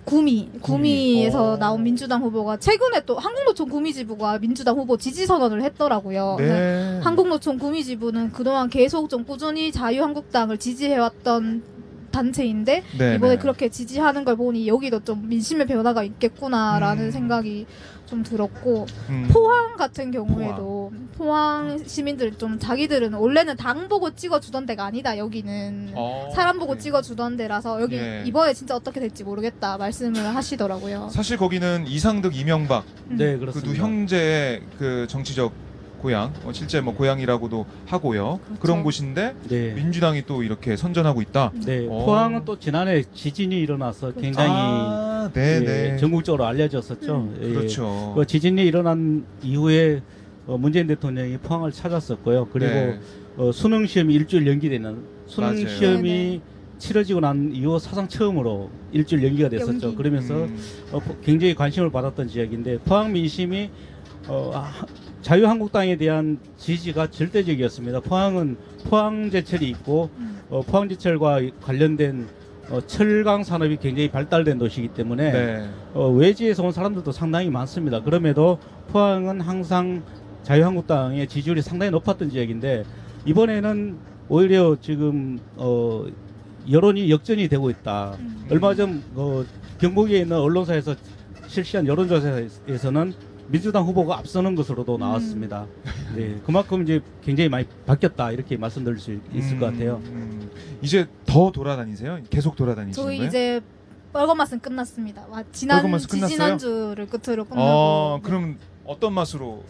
구미에서 오. 나온 민주당 후보가 최근에 또 한국노총 구미지부가 민주당 후보 지지 선언을 했더라고요. 네. 한국노총 구미지부는 그동안 계속 좀 꾸준히 자유한국당을 지지해왔던 단체인데 네, 이번에 네. 그렇게 지지하는 걸 보니 여기도 좀 민심의 변화가 있겠구나라는 생각이 좀 들었고 포항 같은 경우에도 포항 시민들 좀 자기들은 원래는 당 보고 찍어주던 데가 아니다 여기는 사람 보고 찍어주던 데라서 여기 예. 이번에 진짜 어떻게 될지 모르겠다 말씀을 하시더라고요. 사실 거기는 이상득, 이명박 네, 그 두 그렇습니다. 형제의 그 정치적 고향, 실제 뭐 고향이라고도 하고요. 그렇죠. 그런 곳인데 네. 민주당이 또 이렇게 선전하고 있다. 네, 오. 포항은 또 지난해 지진이 일어나서 굉장히 네네. 전국적으로 알려졌었죠. 예. 그렇죠. 그 지진이 일어난 이후에 문재인 대통령이 포항을 찾았었고요. 그리고 네. 수능 시험이 일주일 연기되는 수능 맞아요. 시험이 네네. 치러지고 난 이후 사상 처음으로 일주일 연기가 됐었죠. 연기. 그러면서 굉장히 관심을 받았던 지역인데 포항 민심이 자유한국당에 대한 지지가 절대적이었습니다. 포항은 포항제철이 있고 포항제철과 관련된 철강 산업이 굉장히 발달된 도시이기 때문에 네. 외지에서 온 사람들도 상당히 많습니다. 그럼에도 포항은 항상 자유한국당의 지지율이 상당히 높았던 지역인데 이번에는 오히려 지금 여론이 역전이 되고 있다. 얼마 전 경북에 있는 언론사에서 실시한 여론조사에서는 민주당 후보가 앞서는 것으로도 나왔습니다. 네, 그만큼 이제 굉장히 많이 바뀌었다 이렇게 말씀드릴 수 있을 것 같아요. 이제 더 돌아다니세요? 계속 돌아다니시는 저희 거예요? 이제 빨간 맛은 끝났습니다. 빨간 맛은 끝났어요? 지지난주를 끝으로 끝나고. 그럼 어떤 맛으로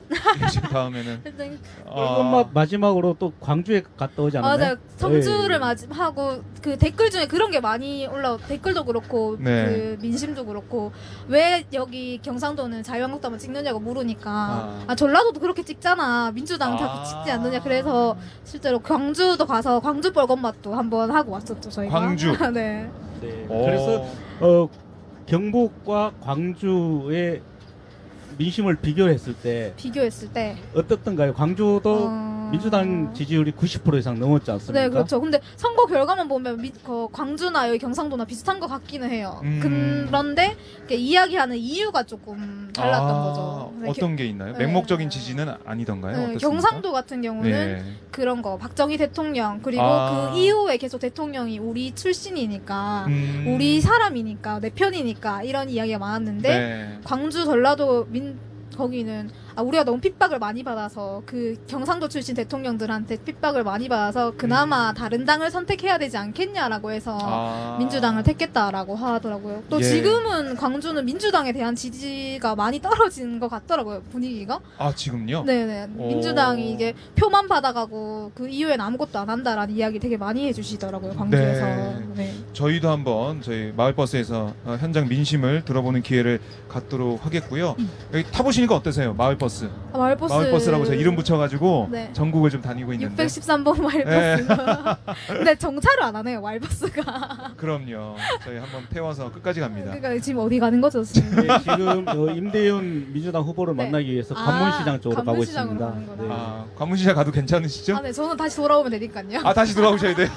이제 다음에는? 일단 빨간 마지막으로 또 광주에 갔다 오지 않았나요? 맞아요. 성주를 네. 하고 그 댓글 중에 그런 게 많이 댓글도 그렇고 네. 그 민심도 그렇고 왜 여기 경상도는 자유한국당만 찍느냐고 물으니까 전라도도 그렇게 찍잖아. 민주당은 자꾸 찍지 않느냐. 그래서 실제로 광주도 가서 광주 뻘건맛도 한번 하고 왔었죠 저희가. 광주. 네. 네. 오. 그래서 경북과 광주의 민심을 비교했을 때 비교했을 때 어떻던가요? 광주도 민주당 지지율이 90% 이상 넘었지 않습니까? 네, 그렇죠. 근데 선거 결과만 보면 광주나 여기 경상도나 비슷한 것 같기는 해요. 그런데 이렇게 이야기하는 이유가 조금 달랐던 거죠. 네, 어떤 게 있나요? 네. 맹목적인 지지는 아니던가요? 네, 어떻습니까? 경상도 같은 경우는 네. 그런 거 박정희 대통령 그리고 그 이후에 계속 대통령이 우리 출신이니까 우리 사람이니까 내 편이니까 이런 이야기가 많았는데 네. 광주 전라도 거기는 우리가 너무 핍박을 많이 받아서 그 경상도 출신 대통령들한테 핍박을 많이 받아서 그나마 다른 당을 선택해야 되지 않겠냐라고 해서 민주당을 택했다라고 하더라고요. 또 예. 지금은 광주는 민주당에 대한 지지가 많이 떨어진 것 같더라고요. 분위기가. 지금요? 네네. 민주당이 이게 표만 받아가고 그 이후엔 아무것도 안 한다라는 이야기 되게 많이 해주시더라고요. 광주에서. 네. 저희도 한번 저희 마을버스에서 현장 민심을 들어보는 기회를 갖도록 하겠고요. 여기 타보시니까 어떠세요? 마을버스. 마을버스라고 제가 이름 붙여가지고 네. 전국을 좀 다니고 있는데. 613번 마을버스. 근데 정차를 안 하네요. 마을버스가. 그럼요. 저희 한번 태워서 끝까지 갑니다. 그러니까 지금 어디 가는 거죠? 지금? 네, 지금 임대윤 민주당 후보를 네. 만나기 위해서 관문시장 쪽으로 가고 관문시장으로 있습니다. 가는구나. 관문시장 가도 괜찮으시죠? 네, 저는 다시 돌아오면 되니까요. 다시 돌아오셔야 돼요.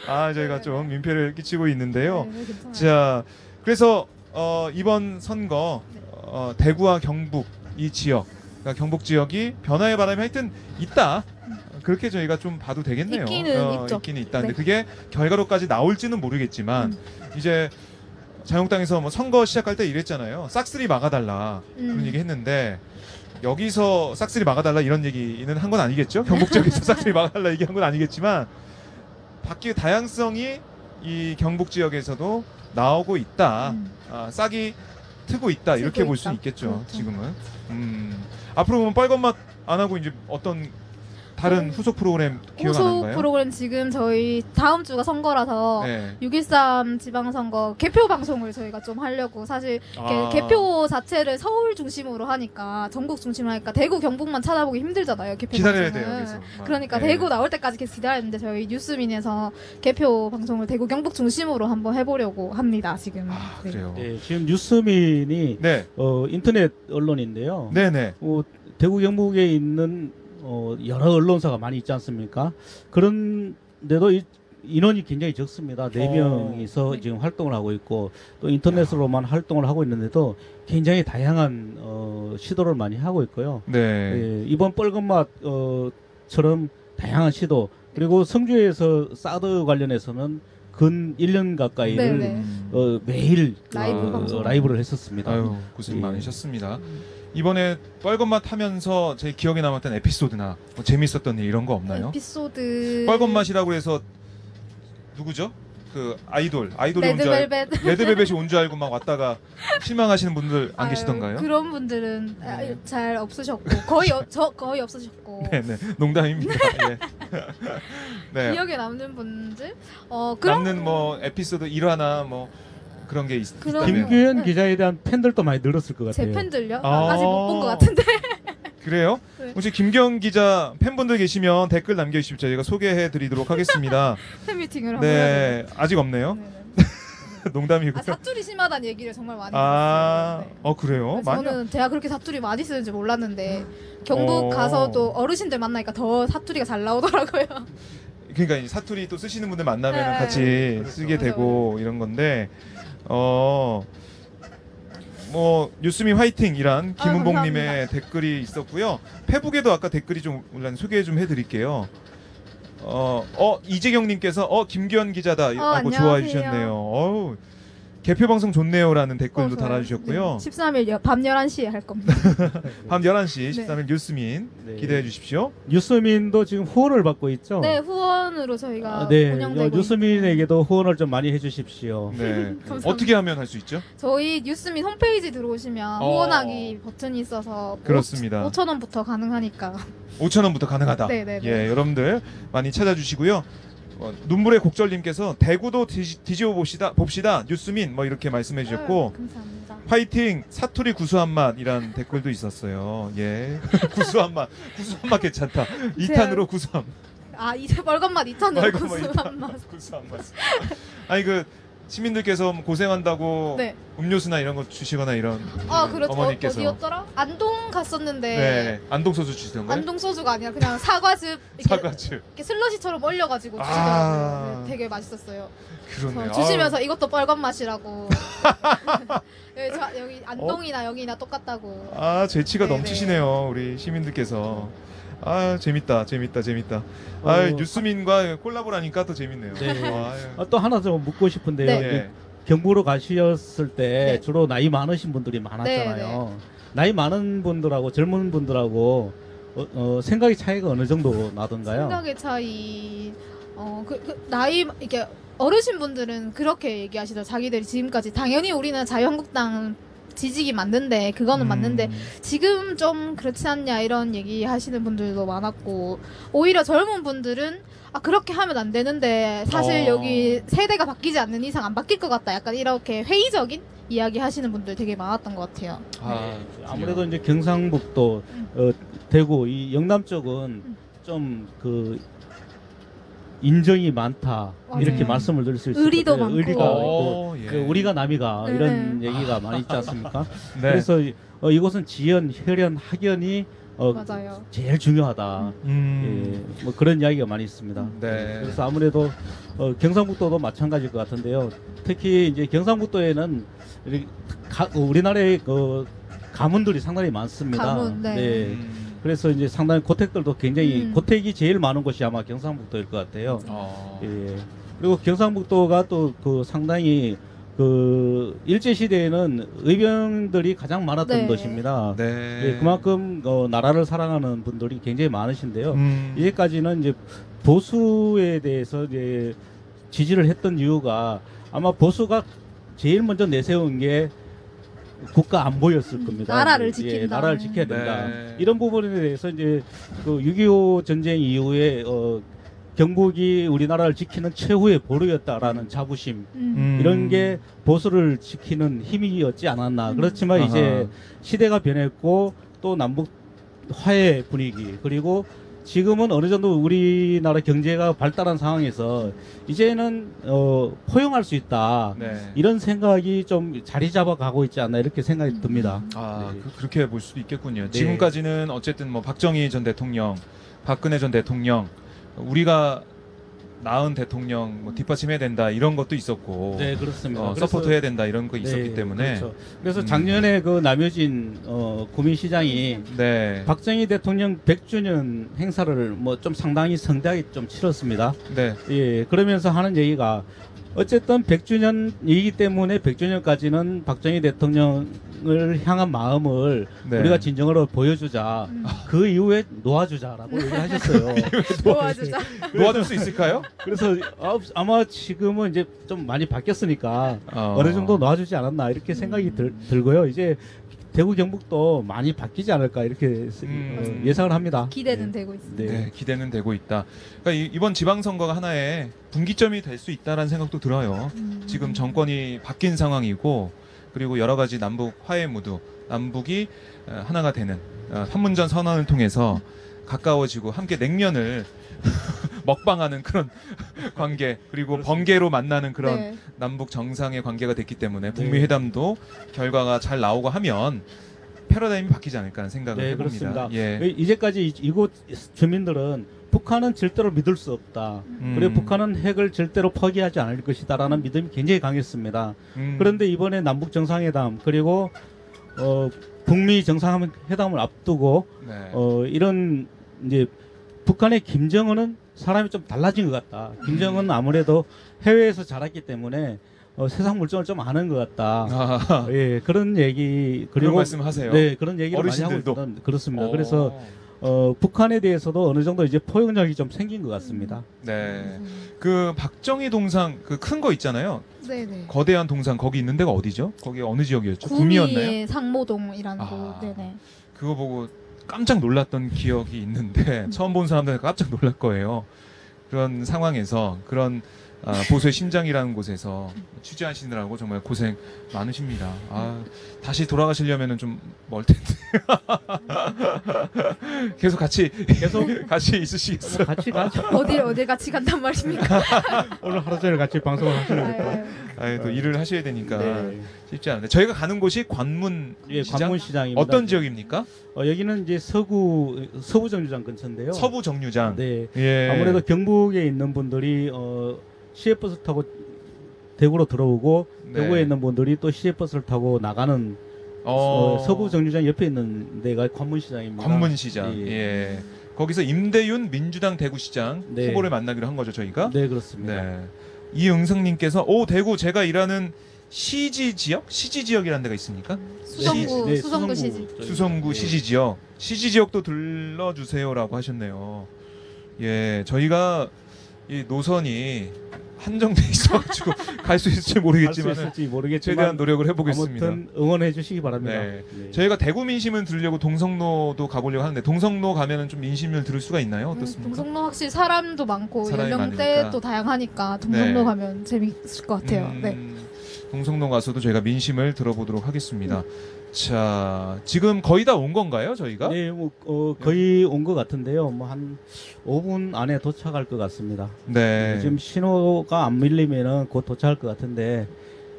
저희가 네, 좀 민폐를 끼치고 있는데요. 네, 괜찮아요. 자, 그래서 이번 선거 대구와 경북 이 지역, 그러니까 경북 지역이 변화의 바람이 하여튼 있다. 그렇게 저희가 좀 봐도 되겠네요. 있기는 있죠. 있기는 있다. 근데 네. 그게 결과로까지 나올지는 모르겠지만 이제 자유한국당에서 뭐 선거 시작할 때 이랬잖아요. 싹쓸이 막아달라 그런 얘기 했는데 여기서 싹쓸이 막아달라 이런 얘기는 한 건 아니겠죠? 경북 지역에서 싹쓸이 막아달라 얘기한 건 아니겠지만 바퀴 다양성이 이 경북 지역에서도 나오고 있다. 싹이 트고 있다 이렇게 볼 수 있겠죠. 그렇죠. 지금은 앞으로 보면 빨간맛 안 하고 이제 어떤 다른 후속 프로그램 기억 안 후속 나요? 프로그램 지금 저희 다음 주가 선거라서 네. 6.13 지방선거 개표 방송을 저희가 좀 하려고 사실 개표 자체를 서울 중심으로 하니까 전국 중심으로 하니까 대구 경북만 찾아보기 힘들잖아요. 개표 기다려야 방송은. 돼요, 여기서. 그러니까 네. 대구 나올 때까지 계속 기다렸는데 저희 뉴스민에서 개표 방송을 대구 경북 중심으로 한번 해보려고 합니다. 지금. 네. 그래요. 네, 지금 뉴스민이 네. 인터넷 언론인데요. 네네. 대구 경북에 있는 여러 언론사가 많이 있지 않습니까? 그런데도 인원이 굉장히 적습니다. 4명이서 지금 활동을 하고 있고 또 인터넷으로만 활동을 하고 있는데도 굉장히 다양한 시도를 많이 하고 있고요. 네. 예, 이번 뻘건맛처럼 다양한 시도 그리고 성주에서 사드 관련해서는 근 1년 가까이를 네네. 매일 라이브 방송. 라이브를 했었습니다. 아유, 고생 예. 많으셨습니다. 이번에 뻘건맛 하면서 제 기억에 남았던 에피소드나 뭐 재밌었던 일 이런 거 없나요? 에피소드. 뻘건맛이라고 해서 누구죠? 그 아이돌이 온 줄 알고 레드벨벳. 레드벨벳이 온 줄 알고 막 왔다가 실망하시는 분들 안 아유, 계시던가요? 그런 분들은 네. 잘 없으셨고 거의 없으셨고 네네 농담입니다. 예. 네. 기억에 남는 분들 그런 남는 뭐 에피소드 일화나 뭐 그런 게 그런- 있다면 김규현 기자에 대한 팬들도 많이 늘었을 것 같아요. 제 팬들요? 아. 아직 못 본 것 같은데. 그래요? 네. 혹시 김경 기자 팬분들 계시면 댓글 남겨주시면 저희가 소개해드리도록 하겠습니다. 팬미팅을 한번 해야 네, 아직 없네요. 되는. 농담이고요. 사투리 심하다는 얘기를 정말 많이 아, 들었어요. 그래요? 네. 많이 저는 제가 그렇게 사투리 많이 쓰는지 몰랐는데 경북 가서도 어르신들 만나니까 더 사투리가 잘 나오더라고요. 그러니까 이 사투리 또 쓰시는 분들 만나면 네. 같이 쓰게 그렇죠. 되고 이런 건데 뭐 뉴스미 화이팅이란 김은봉님의 감사합니다. 댓글이 있었고요. 페북에도 아까 댓글이 좀 올라 소개 좀 해드릴게요. 이재경님께서 김규현 기자다라고 안녕하세요. 좋아해 주셨네요. 어우, 개표 방송 좋네요라는 댓글도 좋아요. 달아주셨고요. 네, 13일 밤 11시에 할 겁니다. 밤 11시 네. 13일 뉴스민 네. 기대해 주십시오. 뉴스민도 지금 후원을 받고 있죠. 네, 후원으로 저희가 네, 운영되고 뉴스민에게도 후원을 좀 많이 해주십시오. 네. 감사합니다. 어떻게 하면 할 수 있죠? 저희 뉴스민 홈페이지 들어오시면 후원하기 버튼이 있어서 그렇습니다. 5,000원부터 가능하니까 5,000원부터 가능하다. 네네네. 예, 여러분들 많이 찾아주시고요. 눈물의 곡절님께서 대구도 뒤집어 봅시다. 뉴스민 뭐 이렇게 말씀해 주셨고 감사합니다. 화이팅 사투리 구수한 맛이란 댓글도 있었어요. 예, 구수한 맛 괜찮다. 2탄으로 구수한 이제 벌건맛 2탄으로 벌건맛 구수한 맛. 구수한 맛. 아니 그 시민들께서 고생한다고 네. 음료수나 이런 거 주시거나 이런 그렇죠. 어머니께서 어디였더라? 안동 갔었는데 네, 안동 소주 주시던가요? 안동 소주가 아니라 그냥 사과즙 이렇게, 사과즙. 이렇게 슬러시처럼 얼려가지고 아. 주시더라고요. 네, 되게 맛있었어요. 그러네요. 주시면서 이것도 뻘건 맛이라고. 여기 안동이나 여기나 똑같다고. 재치가 네네. 넘치시네요, 우리 시민들께서. 재밌다. 어, 뉴스민과 콜라보라니까 또 재밌네요. 네. 아유. 또 하나 더 묻고 싶은데요. 네. 예. 경북으로 가셨을 때 네. 주로 나이 많으신 분들이 많았잖아요. 나이 많은 분들하고 젊은 분들하고 생각의 차이가 어느 정도 나던가요? 생각의 차이. 나이 이게 어르신 분들은 그렇게 얘기하시더라고요. 자기들이 지금까지 당연히 우리는 자유한국당 지지기 맞는데 그거는 맞는데 지금 좀 그렇지 않냐 이런 얘기 하시는 분들도 많았고 오히려 젊은 분들은 그렇게 하면 안 되는데 사실 여기 세대가 바뀌지 않는 이상 안 바뀔 것 같다 약간 이렇게 회의적인 이야기 하시는 분들 되게 많았던 것 같아요. 아무래도 이제 경상북도, 대구, 이 영남 쪽은 좀 인정이 많다 이렇게 맞아요. 말씀을 드릴 수 있을 의리도 것 같아요. 많고. 의리가 있고 예. 우리가 남이가 네. 이런 얘기가 많이 있지 않습니까? 네. 그래서 이곳은 지연, 혈연, 학연이 맞아요. 제일 중요하다. 예, 뭐 그런 이야기가 많이 있습니다. 네. 그래서 아무래도 경상북도도 마찬가지일 것 같은데요. 특히 이제 경상북도에는 우리나라의 가문들이 상당히 많습니다. 가문, 네. 그래서 이제 상당히 고택들도 굉장히 고택이 제일 많은 곳이 아마 경상북도일 것 같아요. 예. 그리고 경상북도가 또 상당히 일제 시대에는 의병들이 가장 많았던 네. 것입니다. 네. 예, 그만큼 나라를 사랑하는 분들이 굉장히 많으신데요. 음. 이제까지는 이제 보수에 대해서 이제 지지를 했던 이유가 아마 보수가 제일 먼저 내세운 게 국가 안보였을 겁니다. 나라를 예, 지킨다. 나라를 지켜야 된다. 네. 이런 부분에 대해서 이제 그 6.25 전쟁 이후에 경북이 우리나라를 지키는 최후의 보루였다라는 자부심 이런 게 보수를 지키는 힘이었지 않았나. 그렇지만 아하. 이제 시대가 변했고 또 남북 화해 분위기 그리고 지금은 어느 정도 우리나라 경제가 발달한 상황에서 이제는 포용할 수 있다. 네. 이런 생각이 좀 자리 잡아가고 있지 않나 이렇게 생각이 듭니다. 아, 네. 그렇게 볼 수도 있겠군요. 네. 지금까지는 어쨌든 뭐 박정희 전 대통령, 박근혜 전 대통령, 우리가 낳은 대통령 뭐 뒷받침해야 된다 이런 것도 있었고, 네, 그렇습니다. 그래서- 서포트해야 된다 이런 거 있었기 네, 때문에, 그렇죠. 그래서 작년에 그 남효진 구민시장이 네, 박정희 대통령 100주년 행사를 뭐 좀 상당히 성대하게 좀 치렀습니다. 네, 예, 그러면서 하는 얘기가 어쨌든 100주년이기 때문에 100주년까지는 박정희 대통령을 향한 마음을 네. 우리가 진정으로 보여주자. 그 이후에 놓아주자라고 얘기하셨어요. 도와주자. 놓아줄 수 있을까요? 그래서 아마 지금은 이제 좀 많이 바뀌었으니까 어느 정도 놓아주지 않았나 이렇게 생각이 들고요. 이제 대구 경북도 많이 바뀌지 않을까 이렇게 예상을 합니다. 기대는 네. 되고 있습니다. 네. 네, 기대는 되고 있다. 그러니까 이번 지방선거가 하나의 분기점이 될 수 있다라는 생각도 들어요. 지금 정권이 바뀐 상황이고, 그리고 여러 가지 남북 화해 무드, 남북이 하나가 되는 판문점 선언을 통해서 가까워지고 함께 냉면을 먹방하는 그런 관계, 그리고 번개로 만나는 그런 네. 남북 정상의 관계가 됐기 때문에 북미 회담도 결과가 잘 나오고 하면 패러다임이 바뀌지 않을까 하는 생각을 네, 해봅니다. 그렇습니다. 예. 이제까지 이곳 주민들은 북한은 절대로 믿을 수 없다. 그리고 북한은 핵을 절대로 포기하지 않을 것이다라는 믿음이 굉장히 강했습니다. 그런데 이번에 남북 정상회담 그리고 북미 정상회담을 앞두고 네. 이런 이제 북한의 김정은은 사람이 좀 달라진 것 같다. 김정은은 아무래도 해외에서 자랐기 때문에 세상 물정을 좀 아는 것 같다. 아, 예, 그런 얘기 그런 그리고 말씀하세요. 네, 그런 얘기를 어르신들도? 많이 하고 있는 그렇습니다. 어. 그래서 북한에 대해서도 어느 정도 이제 포용력이 좀 생긴 것 같습니다. 네. 그 박정희 동상 그 큰 거 있잖아요. 네네. 거대한 동상 거기 있는 데가 어디죠? 거기 어느 지역이었죠? 구미였나요? 구미의 상모동이라는 아. 곳. 네네. 그거 보고 깜짝 놀랐던 기억이 있는데 처음 본 사람들은 깜짝 놀랄 거예요. 그런 상황에서 그런 보수의 심장이라는 곳에서 취재하시느라고 정말 고생 많으십니다. 다시 돌아가시려면은 좀 멀 텐데. 계속 같이 있으시겠어요? 같이 가죠. 어딜 같이 간단 말입니까? 오늘 하루 종일 같이 방송을 하시는 또 일을 하셔야 되니까 네. 쉽지 않은데 저희가 가는 곳이 관문 예, 시장? 관문시장입니다. 어떤 지역입니까? 여기는 이제 서부 정류장 근처인데요. 서부 정류장. 네. 예. 아무래도 경북에 있는 분들이 시외버스 타고 대구로 들어오고 네. 대구에 있는 분들이 또 시외버스를 타고 나가는 서부 정류장 옆에 있는 데가 관문시장입니다. 관문시장. 예. 예. 거기서 임대윤 민주당 대구시장 네. 후보를 만나기로 한 거죠, 저희가? 네, 그렇습니다. 네. 이응성님께서 대구 제가 일하는 시지 지역이라는 데가 있습니까? 수성구 네, 수성구 시지. 수성구 네. 시지 지역. 시지 지역도 들러주세요라고 하셨네요. 예, 저희가 이 노선이 한정돼 있어가지고 갈 수 있을지 할수 모르겠지만 있을지 모르겠지만 최대한 노력을 해보겠습니다. 아무튼 응원해 주시기 바랍니다. 네. 네. 저희가 대구 민심을 들으려고 동성로도 가보려고 하는데 동성로 가면은 좀 민심을 들을 수가 있나요? 어떻습니까? 동성로 확실히 사람도 많고 사람이 연령대도 많으니까. 다양하니까 동성로 네. 가면 재밌을 것 같아요. 네. 동성로 가서도 저희가 민심을 들어보도록 하겠습니다. 자, 지금 거의 다 온 건가요, 저희가? 네, 뭐 거의 온 것 같은데요. 뭐 한 5분 안에 도착할 것 같습니다. 네. 지금 신호가 안 밀리면은 곧 도착할 것 같은데.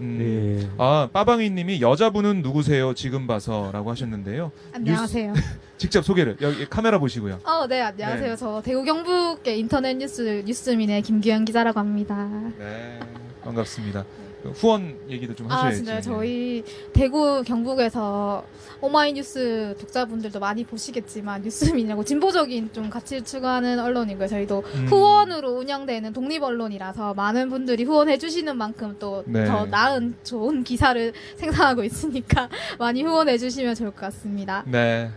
음. 네. 빠방이님이 여자분은 누구세요? 지금 봐서라고 하셨는데요. 안녕하세요. 직접 소개를 여기 카메라 보시고요. 네, 안녕하세요. 네. 저 대구 경북의 인터넷 뉴스민의 김규현 기자라고 합니다. 네, 반갑습니다. 후원 얘기도 좀 하셔야지. 진짜요? 저희 대구 경북에서 오마이뉴스 독자분들도 많이 보시겠지만 뉴스민이라고 진보적인 좀 가치를 추구하는 언론이고요. 저희도 후원으로 운영되는 독립 언론이라서 많은 분들이 후원해 주시는 만큼 또 네. 더 나은 좋은 기사를 생산하고 있으니까 많이 후원해 주시면 좋을 것 같습니다. 네.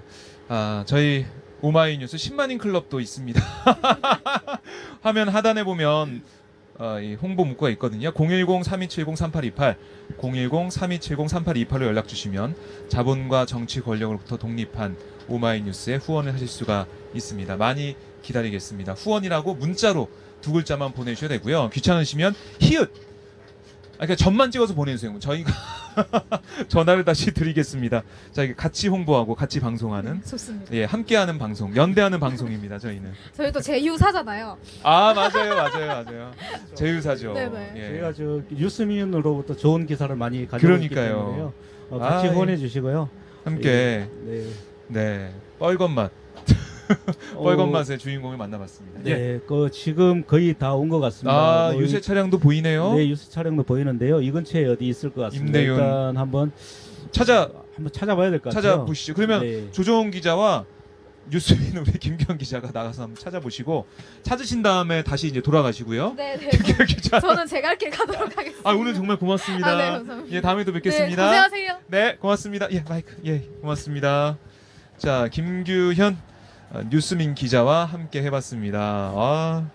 저희 오마이뉴스 10만인 클럽도 있습니다. 화면 하단에 보면 이 홍보 문구가 있거든요. 010-3270-3828, 010-3270-3828로 연락 주시면 자본과 정치 권력으로부터 독립한 오마이뉴스에 후원을 하실 수가 있습니다. 많이 기다리겠습니다. 후원이라고 문자로 2글자만 보내주셔야 되고요. 귀찮으시면 히읗, 그러니까 점만 찍어서 보내주세요. 저희가 전화를 다시 드리겠습니다. 자, 이게 같이 홍보하고 같이 방송하는, 좋습니다. 예, 함께하는 방송, 연대하는 방송입니다. 저희는. 저희도 제휴사잖아요. 아, 맞아요. 제휴사죠. 네네. 예. 저희가 저 뉴스민으로부터 좋은 기사를 많이 가지고 있기 그러니까요. 때문에요. 같이 아, 후원해 주시고요. 함께, 네. 네, 뻘건 맛, 뻘건 맛의 주인공을 만나봤습니다. 예. 네, 지금 거의 다 온 것 같습니다. 아, 뭐 유세 차량도 보이네요. 네, 유세 차량도 보이는데요. 이 근처에 어디 있을 것 같습니다. 임내윤. 일단 한번 찾아봐야 될 것 같아요. 찾아보시죠. 그러면 네. 조정훈 기자와 뉴스민 우리 김규현 기자가 나가서 한번 찾아보시고 찾으신 다음에 다시 이제 돌아가시고요. 네네. 김규현 기자. 저는 제 갈 길 가도록 하겠습니다. 아, 오늘 정말 고맙습니다. 아, 네, 감사합니다. 예, 다음에도 네, 뵙겠습니다. 고생하세요. 네, 고맙습니다. 예, 마이크. 예, 고맙습니다. 자, 김규현 뉴스민 기자와 함께 해봤습니다. 아.